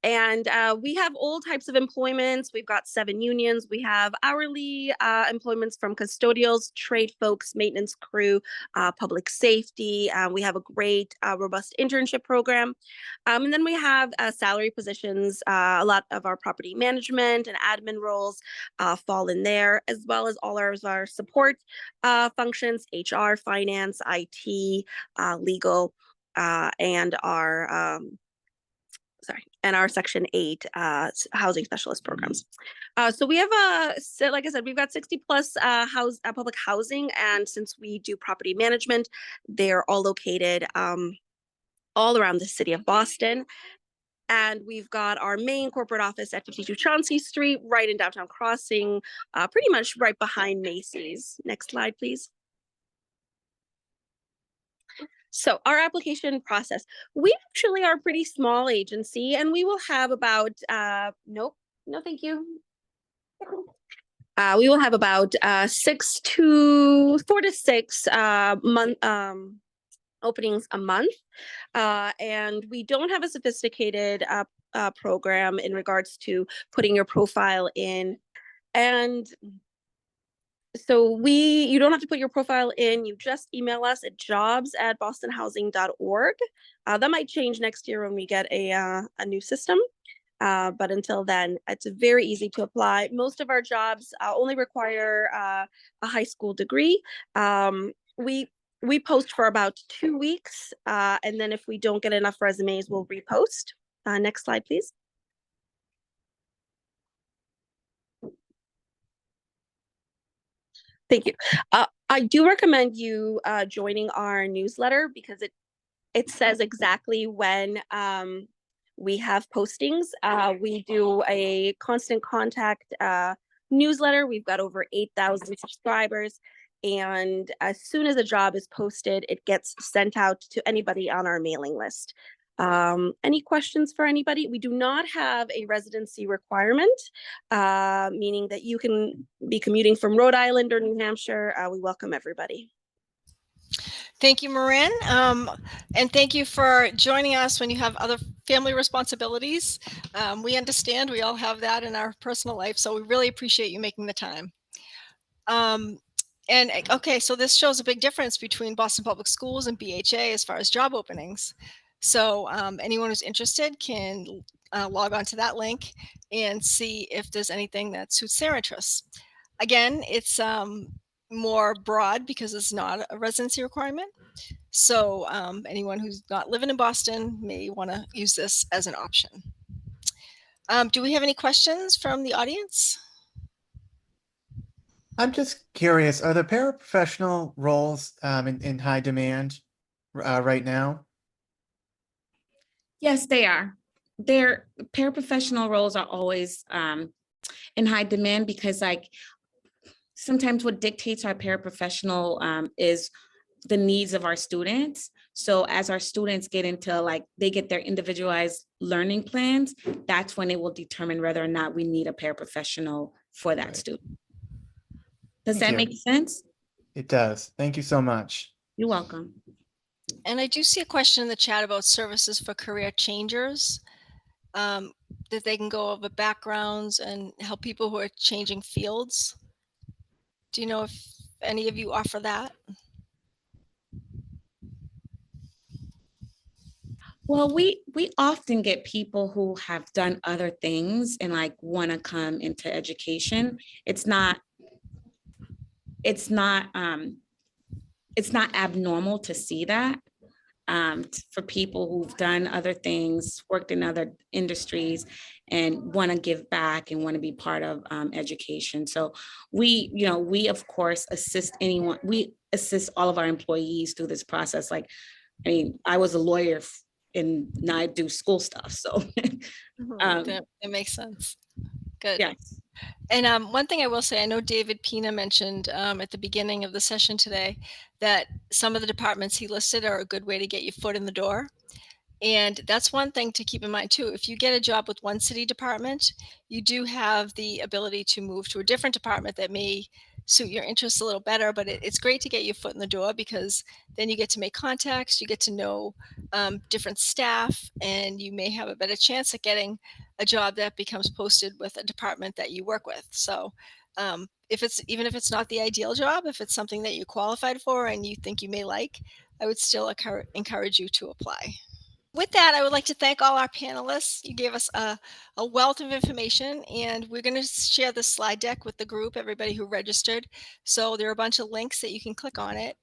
We have all types of employments. We've got 7 unions. We have hourly employments from custodials, trade folks, maintenance crew, public safety. We have a great, robust internship program. And then we have salary positions. A lot of our property management and admin roles fall in there, as well as all our support functions, HR, finance, IT, legal, and our Section 8 housing specialist programs. So we have like I said, we've got 60 plus public housing, and since we do property management, they're all located all around the city of Boston. And we've got our main corporate office at 52 Chauncey Street, right in downtown Crossing, pretty much right behind Macy's. Next slide, please. So our application process, we actually are a pretty small agency, and we will have about, no, thank you. We will have about 4 to 6 openings a month. And we don't have a sophisticated program in regards to putting your profile in. And so you don't have to put your profile in. You just email us at jobs@bostonhousing.org. That might change next year when we get a new system. But until then, it's very easy to apply. Most of our jobs only require a high school degree. We post for about 2 weeks. And then if we don't get enough resumes, we'll repost. Next slide, please. Thank you. I do recommend you joining our newsletter because it says exactly when we have postings. We do a constant contact newsletter. We've got over 8,000 subscribers. And as soon as a job is posted, it gets sent out to anybody on our mailing list. Any questions for anybody? We do not have a residency requirement, meaning that you can be commuting from Rhode Island or New Hampshire. We welcome everybody. Thank you, Marin. And thank you for joining us when you have other family responsibilities. We understand we all have that in our personal life, so we really appreciate you making the time. And okay, so this shows a big difference between Boston Public Schools and BHA as far as job openings. So anyone who's interested can log on to that link and see if there's anything that suits their interests. Again, it's more broad because it's not a residency requirement. So anyone who's not living in Boston may want to use this as an option. Do we have any questions from the audience? I'm just curious, are the paraprofessional roles in high demand right now? Yes, they are. Their paraprofessional roles are always in high demand because like sometimes what dictates our paraprofessional is the needs of our students. So as our students get into like, they get their individualized learning plans, that's when it will determine whether or not we need a paraprofessional for that student. Does that make sense? It does. Thank you so much. You're welcome. And I do see a question in the chat about services for career changers, that they can go over backgrounds and help people who are changing fields. Do you know if any of you offer that? Well, we often get people who have done other things and like want to come into education. It's not abnormal to see that for people who've done other things, worked in other industries, and want to give back and want to be part of education. So we of course assist anyone. We assist all of our employees through this process. Like, I mean, I was a lawyer and now I do school stuff. So That makes sense. Good. yes. And one thing I will say, I know David Pina mentioned at the beginning of the session today that some of the departments he listed are a good way to get your foot in the door. And that's one thing to keep in mind too. If you get a job with one city department, you do have the ability to move to a different department that may suit your interests a little better, but it's great to get your foot in the door because then you get to make contacts, you get to know different staff, and you may have a better chance at getting a job that becomes posted with a department that you work with. So even if it's not the ideal job, if it's something that you qualified for and you think you may like, I would still encourage you to apply. With that, I would like to thank all our panelists. You gave us a wealth of information, and we're going to share the slide deck with the group, everybody who registered. So there are a bunch of links that you can click on it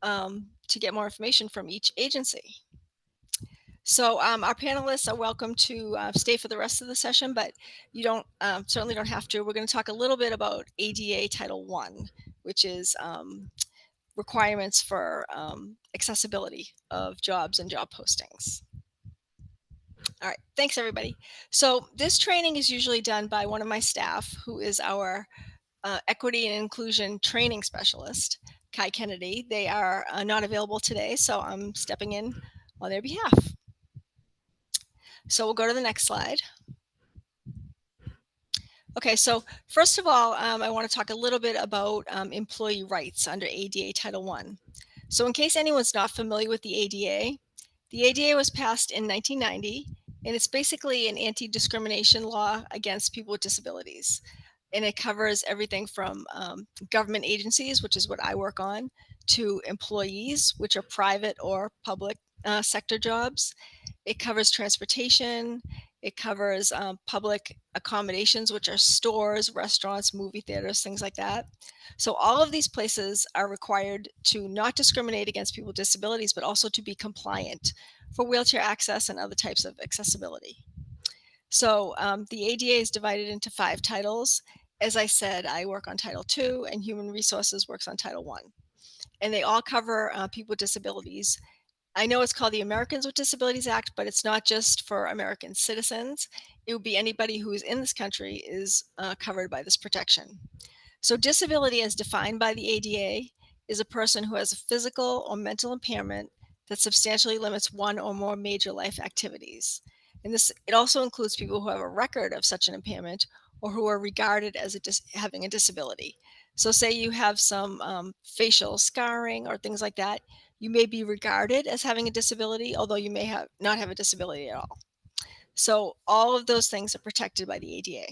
to get more information from each agency. So our panelists are welcome to stay for the rest of the session, but you don't certainly don't have to. We're going to talk a little bit about ADA Title I, which is requirements for accessibility of jobs and job postings. All right, thanks everybody. So this training is usually done by one of my staff who is our equity and inclusion training specialist, Kai Kennedy. They are not available today, so I'm stepping in on their behalf. So we'll go to the next slide. Okay, so first of all, I want to talk a little bit about employee rights under ADA Title I. So in case anyone's not familiar with the ADA was passed in 1990, and it's basically an anti-discrimination law against people with disabilities. And it covers everything from government agencies, which is what I work on, to employees, which are private or public sector jobs. It covers transportation. It covers public accommodations, which are stores, restaurants, movie theaters, things like that. So all of these places are required to not discriminate against people with disabilities, but also to be compliant for wheelchair access and other types of accessibility. So the ADA is divided into 5 titles. As I said, I work on Title II, and Human Resources works on Title I. And they all cover people with disabilities. I know it's called the Americans with Disabilities Act, but it's not just for American citizens. It would be anybody who is in this country is covered by this protection. So disability as defined by the ADA is a person who has a physical or mental impairment that substantially limits one or more major life activities. And it also includes people who have a record of such an impairment or who are regarded as having a disability. So say you have some facial scarring or things like that, you may be regarded as having a disability, although you may not have a disability at all. So all of those things are protected by the ADA.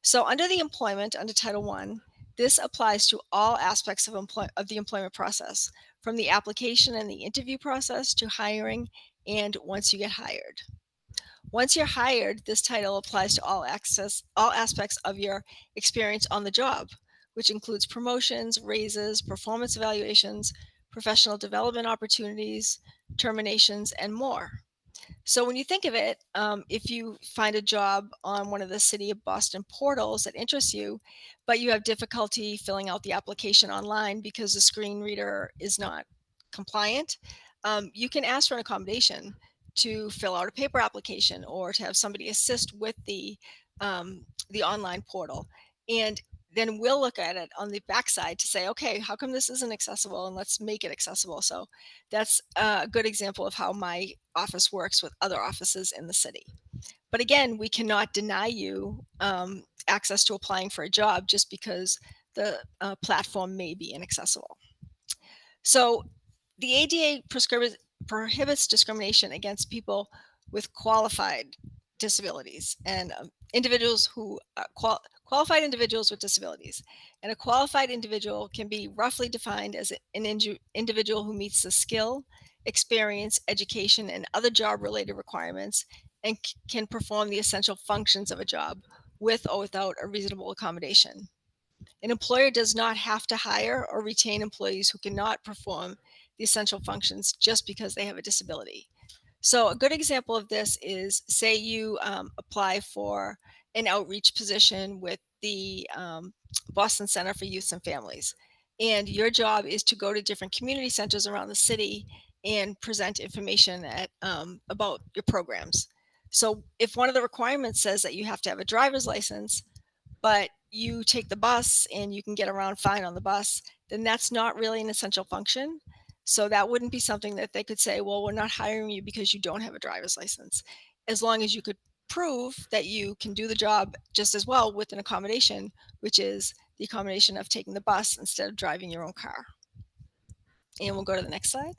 So under the employment, under Title I, This applies to all aspects of the employment process, from the application and the interview process to hiring and once you get hired. Once you're hired, this title applies to all aspects of your experience on the job, which includes promotions, raises, performance evaluations, professional development opportunities, terminations, and more. So when you think of it, if you find a job on one of the City of Boston portals that interests you, but you have difficulty filling out the application online because the screen reader is not compliant, you can ask for an accommodation to fill out a paper application or to have somebody assist with the online portal. And then we'll look at it on the backside to say, okay, how come this isn't accessible, and let's make it accessible. So that's a good example of how my office works with other offices in the city. But again, we cannot deny you access to applying for a job just because the platform may be inaccessible. So the ADA prohibits discrimination against people with qualified disabilities and individuals who qualified individuals with disabilities. And a qualified individual can be roughly defined as an individual who meets the skill, experience, education, and other job-related requirements and can perform the essential functions of a job with or without a reasonable accommodation. An employer does not have to hire or retain employees who cannot perform the essential functions just because they have a disability. So a good example of this is, say you apply for an outreach position with the Boston Center for Youth and Families, and your job is to go to different community centers around the city and present information about your programs. So if one of the requirements says that you have to have a driver's license, but you take the bus and you can get around fine on the bus, then that's not really an essential function. So that wouldn't be something that they could say, well, we're not hiring you because you don't have a driver's license. As long as you could prove that you can do the job just as well with an accommodation, which is the accommodation of taking the bus instead of driving your own car. And we'll go to the next slide.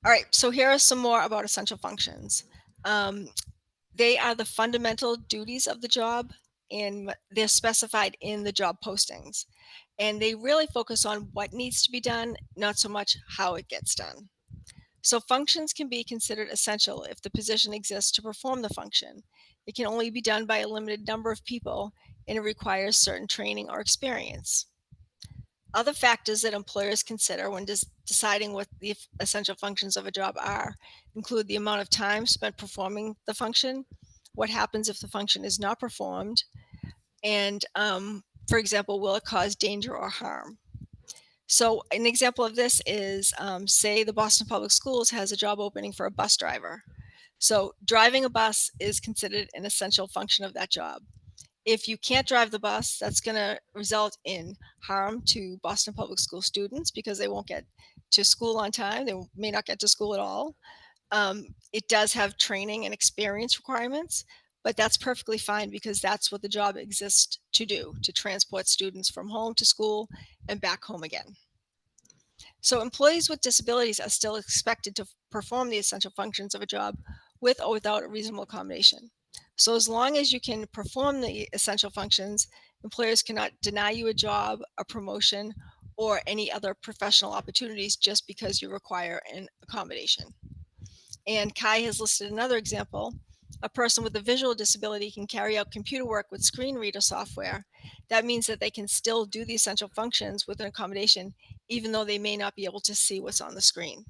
All right, so here are some more about essential functions. They are the fundamental duties of the job, and they're specified in the job postings. And they really focus on what needs to be done, not so much how it gets done. So functions can be considered essential if the position exists to perform the function. It can only be done by a limited number of people, and it requires certain training or experience. Other factors that employers consider when deciding what the essential functions of a job are include the amount of time spent performing the function, what happens if the function is not performed, and for example, will it cause danger or harm? So an example of this is, say the Boston Public Schools has a job opening for a bus driver. So driving a bus is considered an essential function of that job. If you can't drive the bus, that's going to result in harm to Boston Public School students because they won't get to school on time. They may not get to school at all. It does have training and experience requirements, but that's perfectly fine because that's what the job exists to do, to transport students from home to school and back home again. So employees with disabilities are still expected to perform the essential functions of a job with or without a reasonable accommodation. So as long as you can perform the essential functions, employers cannot deny you a job, a promotion, or any other professional opportunities just because you require an accommodation. And Kai has listed another example. A person with a visual disability can carry out computer work with screen reader software. That means that they can still do the essential functions with an accommodation, even though they may not be able to see what's on the screen.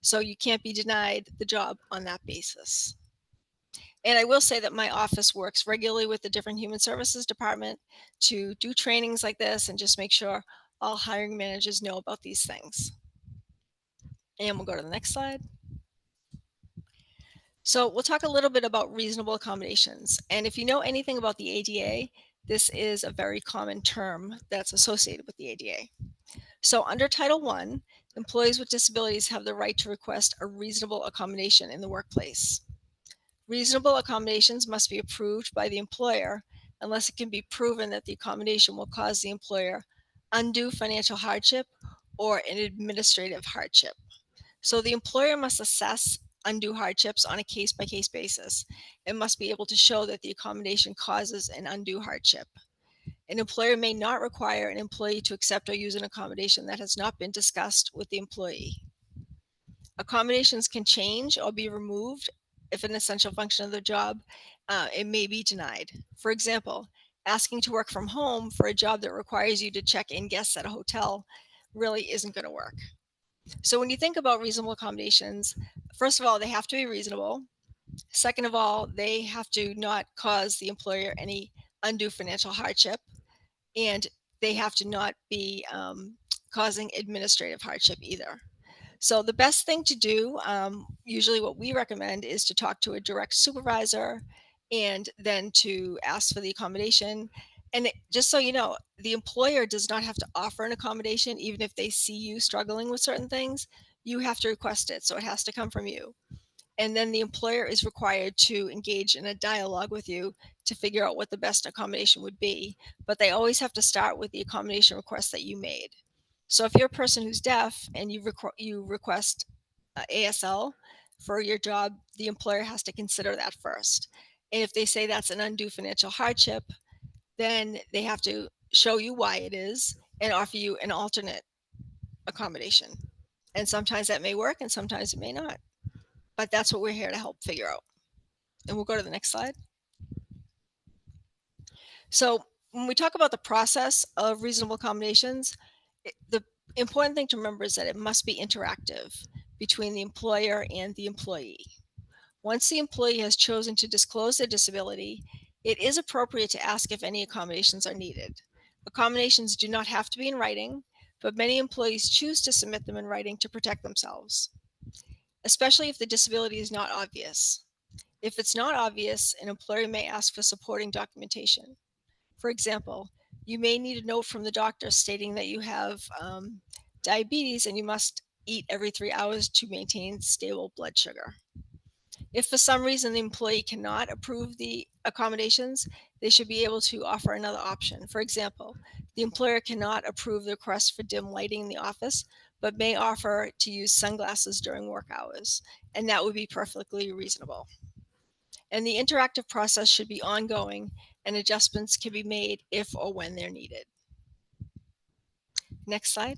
So you can't be denied the job on that basis. And I will say that my office works regularly with the different human services department to do trainings like this and just make sure all hiring managers know about these things. And we'll go to the next slide. So we'll talk a little bit about reasonable accommodations. And if you know anything about the ADA, this is a very common term that's associated with the ADA. So under Title I, employees with disabilities have the right to request a reasonable accommodation in the workplace. Reasonable accommodations must be approved by the employer unless it can be proven that the accommodation will cause the employer undue financial hardship or an administrative hardship. So the employer must assess undue hardships on a case-by-case basis and must be able to show that the accommodation causes an undue hardship. An employer may not require an employee to accept or use an accommodation that has not been discussed with the employee. Accommodations can change or be removed if an essential function of the job, it may be denied. For example, asking to work from home for a job that requires you to check in guests at a hotel really isn't going to work. So when you think about reasonable accommodations, first of all, they have to be reasonable. Second of all, they have to not cause the employer any undue financial hardship, and they have to not be causing administrative hardship either. So the best thing to do, usually what we recommend, is to talk to a direct supervisor and then to ask for the accommodation. And just so you know, the employer does not have to offer an accommodation, even if they see you struggling with certain things. You have to request it, so it has to come from you. And then the employer is required to engage in a dialogue with you to figure out what the best accommodation would be. But they always have to start with the accommodation request that you made. So if you're a person who's deaf and you request ASL for your job, the employer has to consider that first. And if they say that's an undue financial hardship, then they have to show you why it is and offer you an alternate accommodation. And sometimes that may work and sometimes it may not. But that's what we're here to help figure out. And we'll go to the next slide. So when we talk about the process of reasonable accommodations, the important thing to remember is that it must be interactive between the employer and the employee. Once the employee has chosen to disclose their disability, it is appropriate to ask if any accommodations are needed. Accommodations do not have to be in writing, but many employees choose to submit them in writing to protect themselves, especially if the disability is not obvious. If it's not obvious, an employer may ask for supporting documentation. For example, you may need a note from the doctor stating that you have diabetes and you must eat every 3 hours to maintain stable blood sugar. If for some reason the employee cannot approve the accommodations, they should be able to offer another option. For example, the employer cannot approve the request for dim lighting in the office, but may offer to use sunglasses during work hours, and that would be perfectly reasonable. And the interactive process should be ongoing, and adjustments can be made if or when they're needed. Next slide.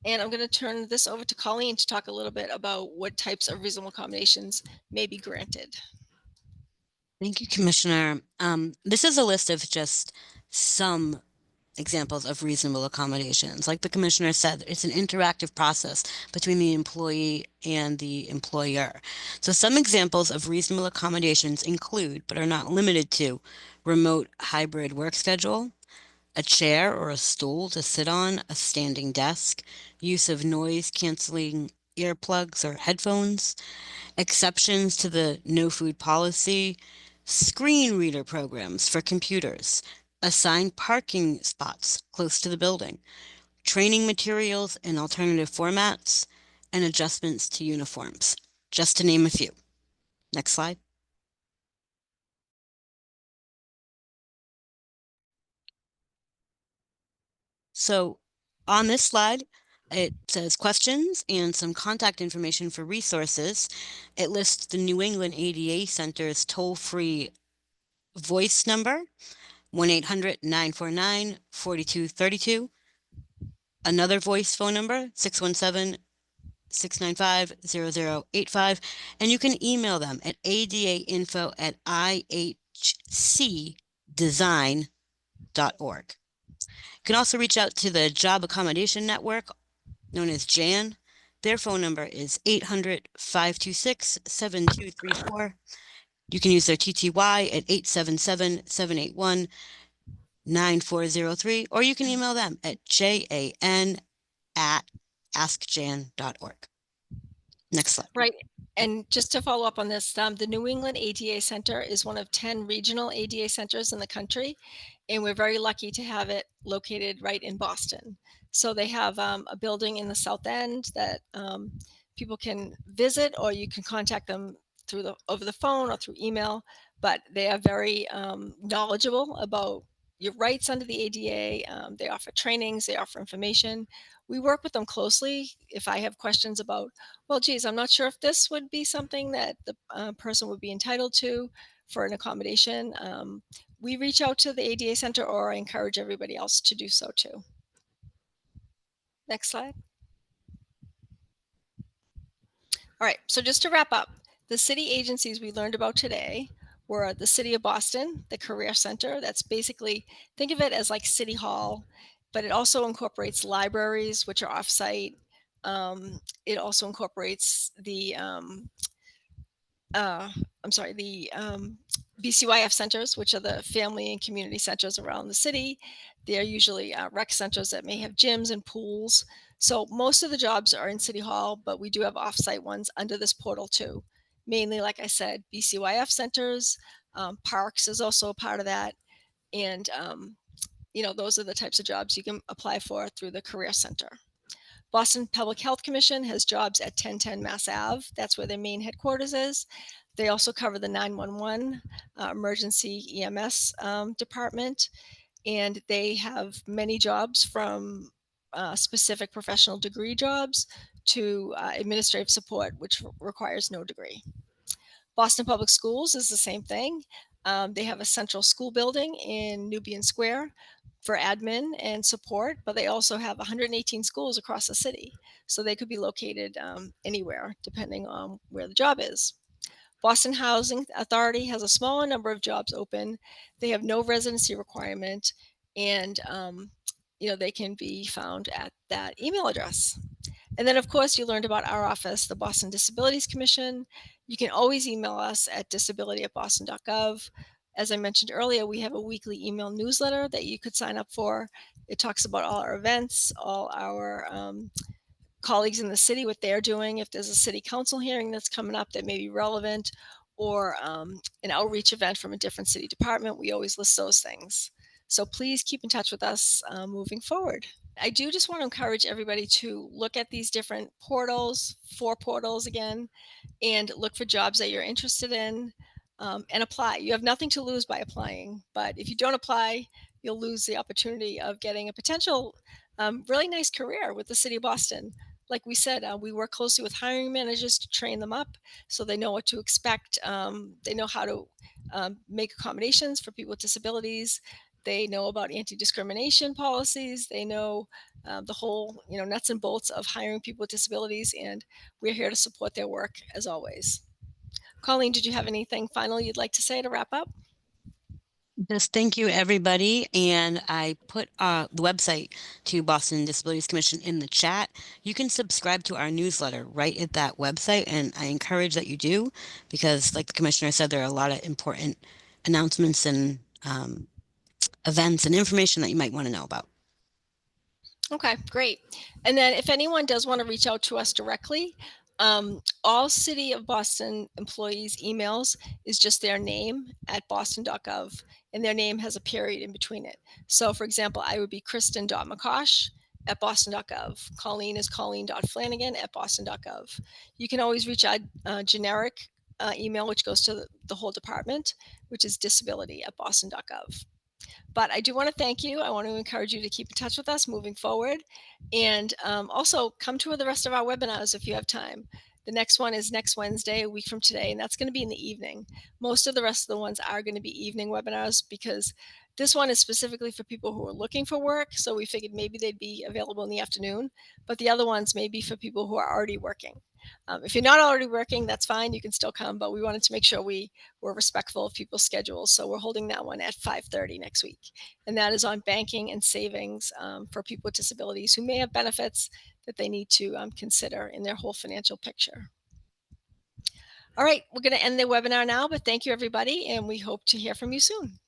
And I'm going to turn this over to Colleen to talk a little bit about what types of reasonable accommodations may be granted. Thank you, Commissioner. This is a list of just some examples of reasonable accommodations. Like the Commissioner said, it's an interactive process between the employee and the employer. So some examples of reasonable accommodations include, but are not limited to, remote hybrid work schedule, a chair or a stool to sit on, a standing desk, use of noise canceling earplugs or headphones, exceptions to the no food policy, screen reader programs for computers, assigned parking spots close to the building, training materials in alternative formats, and adjustments to uniforms, just to name a few. Next slide. So on this slide, it says questions and some contact information for resources. It lists the New England ADA Center's toll-free voice number, 1-800-949-4232. Another voice phone number, 617-695-0085. And you can email them at adainfo@ihcdesign.org. You can also reach out to the Job Accommodation Network, known as JAN. Their phone number is 800-526-7234. You can use their TTY at 877-781-9403, or you can email them at jan@askjan.org. Next slide. Right. And just to follow up on this, the New England ADA Center is one of 10 regional ADA centers in the country, and we're very lucky to have it located right in Boston. So they have a building in the South End that people can visit, or you can contact them over the phone or through email, but they are very knowledgeable about your rights under the ADA. They offer trainings, they offer information. We work with them closely. If I have questions about, well, geez, I'm not sure if this would be something that the person would be entitled to. for an accommodation, we reach out to the ADA Center, or I encourage everybody else to do so too. Next slide. All right, so just to wrap up, the city agencies we learned about today were the City of Boston, the Career Center. That's basically, think of it as like City Hall, but it also incorporates libraries, which are offsite. It also incorporates the BCYF centers, which are the family and community centers around the city. They're usually rec centers that may have gyms and pools. So most of the jobs are in City Hall, but we do have offsite ones under this portal too. Mainly, like I said, BCYF centers, parks is also a part of that. And, those are the types of jobs you can apply for through the Career Center. Boston Public Health Commission has jobs at 1010 Mass Ave. That's where their main headquarters is. They also cover the 911 emergency EMS department, and they have many jobs from specific professional degree jobs to administrative support, which requires no degree. Boston Public Schools is the same thing. They have a central school building in Nubian Square for admin and support, but they also have 118 schools across the city. So they could be located anywhere depending on where the job is. Boston Housing Authority has a smaller number of jobs open. They have no residency requirement, and they can be found at that email address. And then, of course, you learned about our office, the Boston Disabilities Commission. You can always email us at disability@boston.gov. As I mentioned earlier, we have a weekly email newsletter that you could sign up for. It talks about all our events, all our colleagues in the city, what they're doing, if there's a city council hearing that's coming up that may be relevant, or an outreach event from a different city department. We always list those things. So please keep in touch with us moving forward. I do just want to encourage everybody to look at these different portals, 4 portals again, and look for jobs that you're interested in and apply. You have nothing to lose by applying, but if you don't apply, you'll lose the opportunity of getting a potential really nice career with the City of Boston. Like we said, we work closely with hiring managers to train them up so they know what to expect. They know how to make accommodations for people with disabilities. They know about anti-discrimination policies. They know the whole, nuts and bolts of hiring people with disabilities, and we're here to support their work as always. Colleen, did you have anything final you'd like to say to wrap up? Just thank you, everybody. And I put the website to Boston Disabilities Commission in the chat. You can subscribe to our newsletter right at that website, and I encourage that you do because, like the commissioner said, there are a lot of important announcements and events and information that you might want to know about. Okay, great. And then if anyone does want to reach out to us directly, all City of Boston employees' emails is just their name at boston.gov, and their name has a period in between it. So for example, I would be kristen.mccosh at boston.gov. Colleen is colleen.flanagan at boston.gov. You can always reach out generic email, which goes to the whole department, which is disability@boston.gov. But I do want to thank you. I want to encourage you to keep in touch with us moving forward. And also come to the rest of our webinars if you have time. The next one is next Wednesday, a week from today, and that's going to be in the evening. Most of the rest of the ones are going to be evening webinars because this one is specifically for people who are looking for work. So we figured maybe they'd be available in the afternoon, but the other ones may be for people who are already working. If you're not already working, that's fine. You can still come, but we wanted to make sure we were respectful of people's schedules. So we're holding that one at 5:30 next week. And that is on banking and savings for people with disabilities who may have benefits that they need to consider in their whole financial picture. All right, we're going to end the webinar now, but thank you, everybody, and we hope to hear from you soon.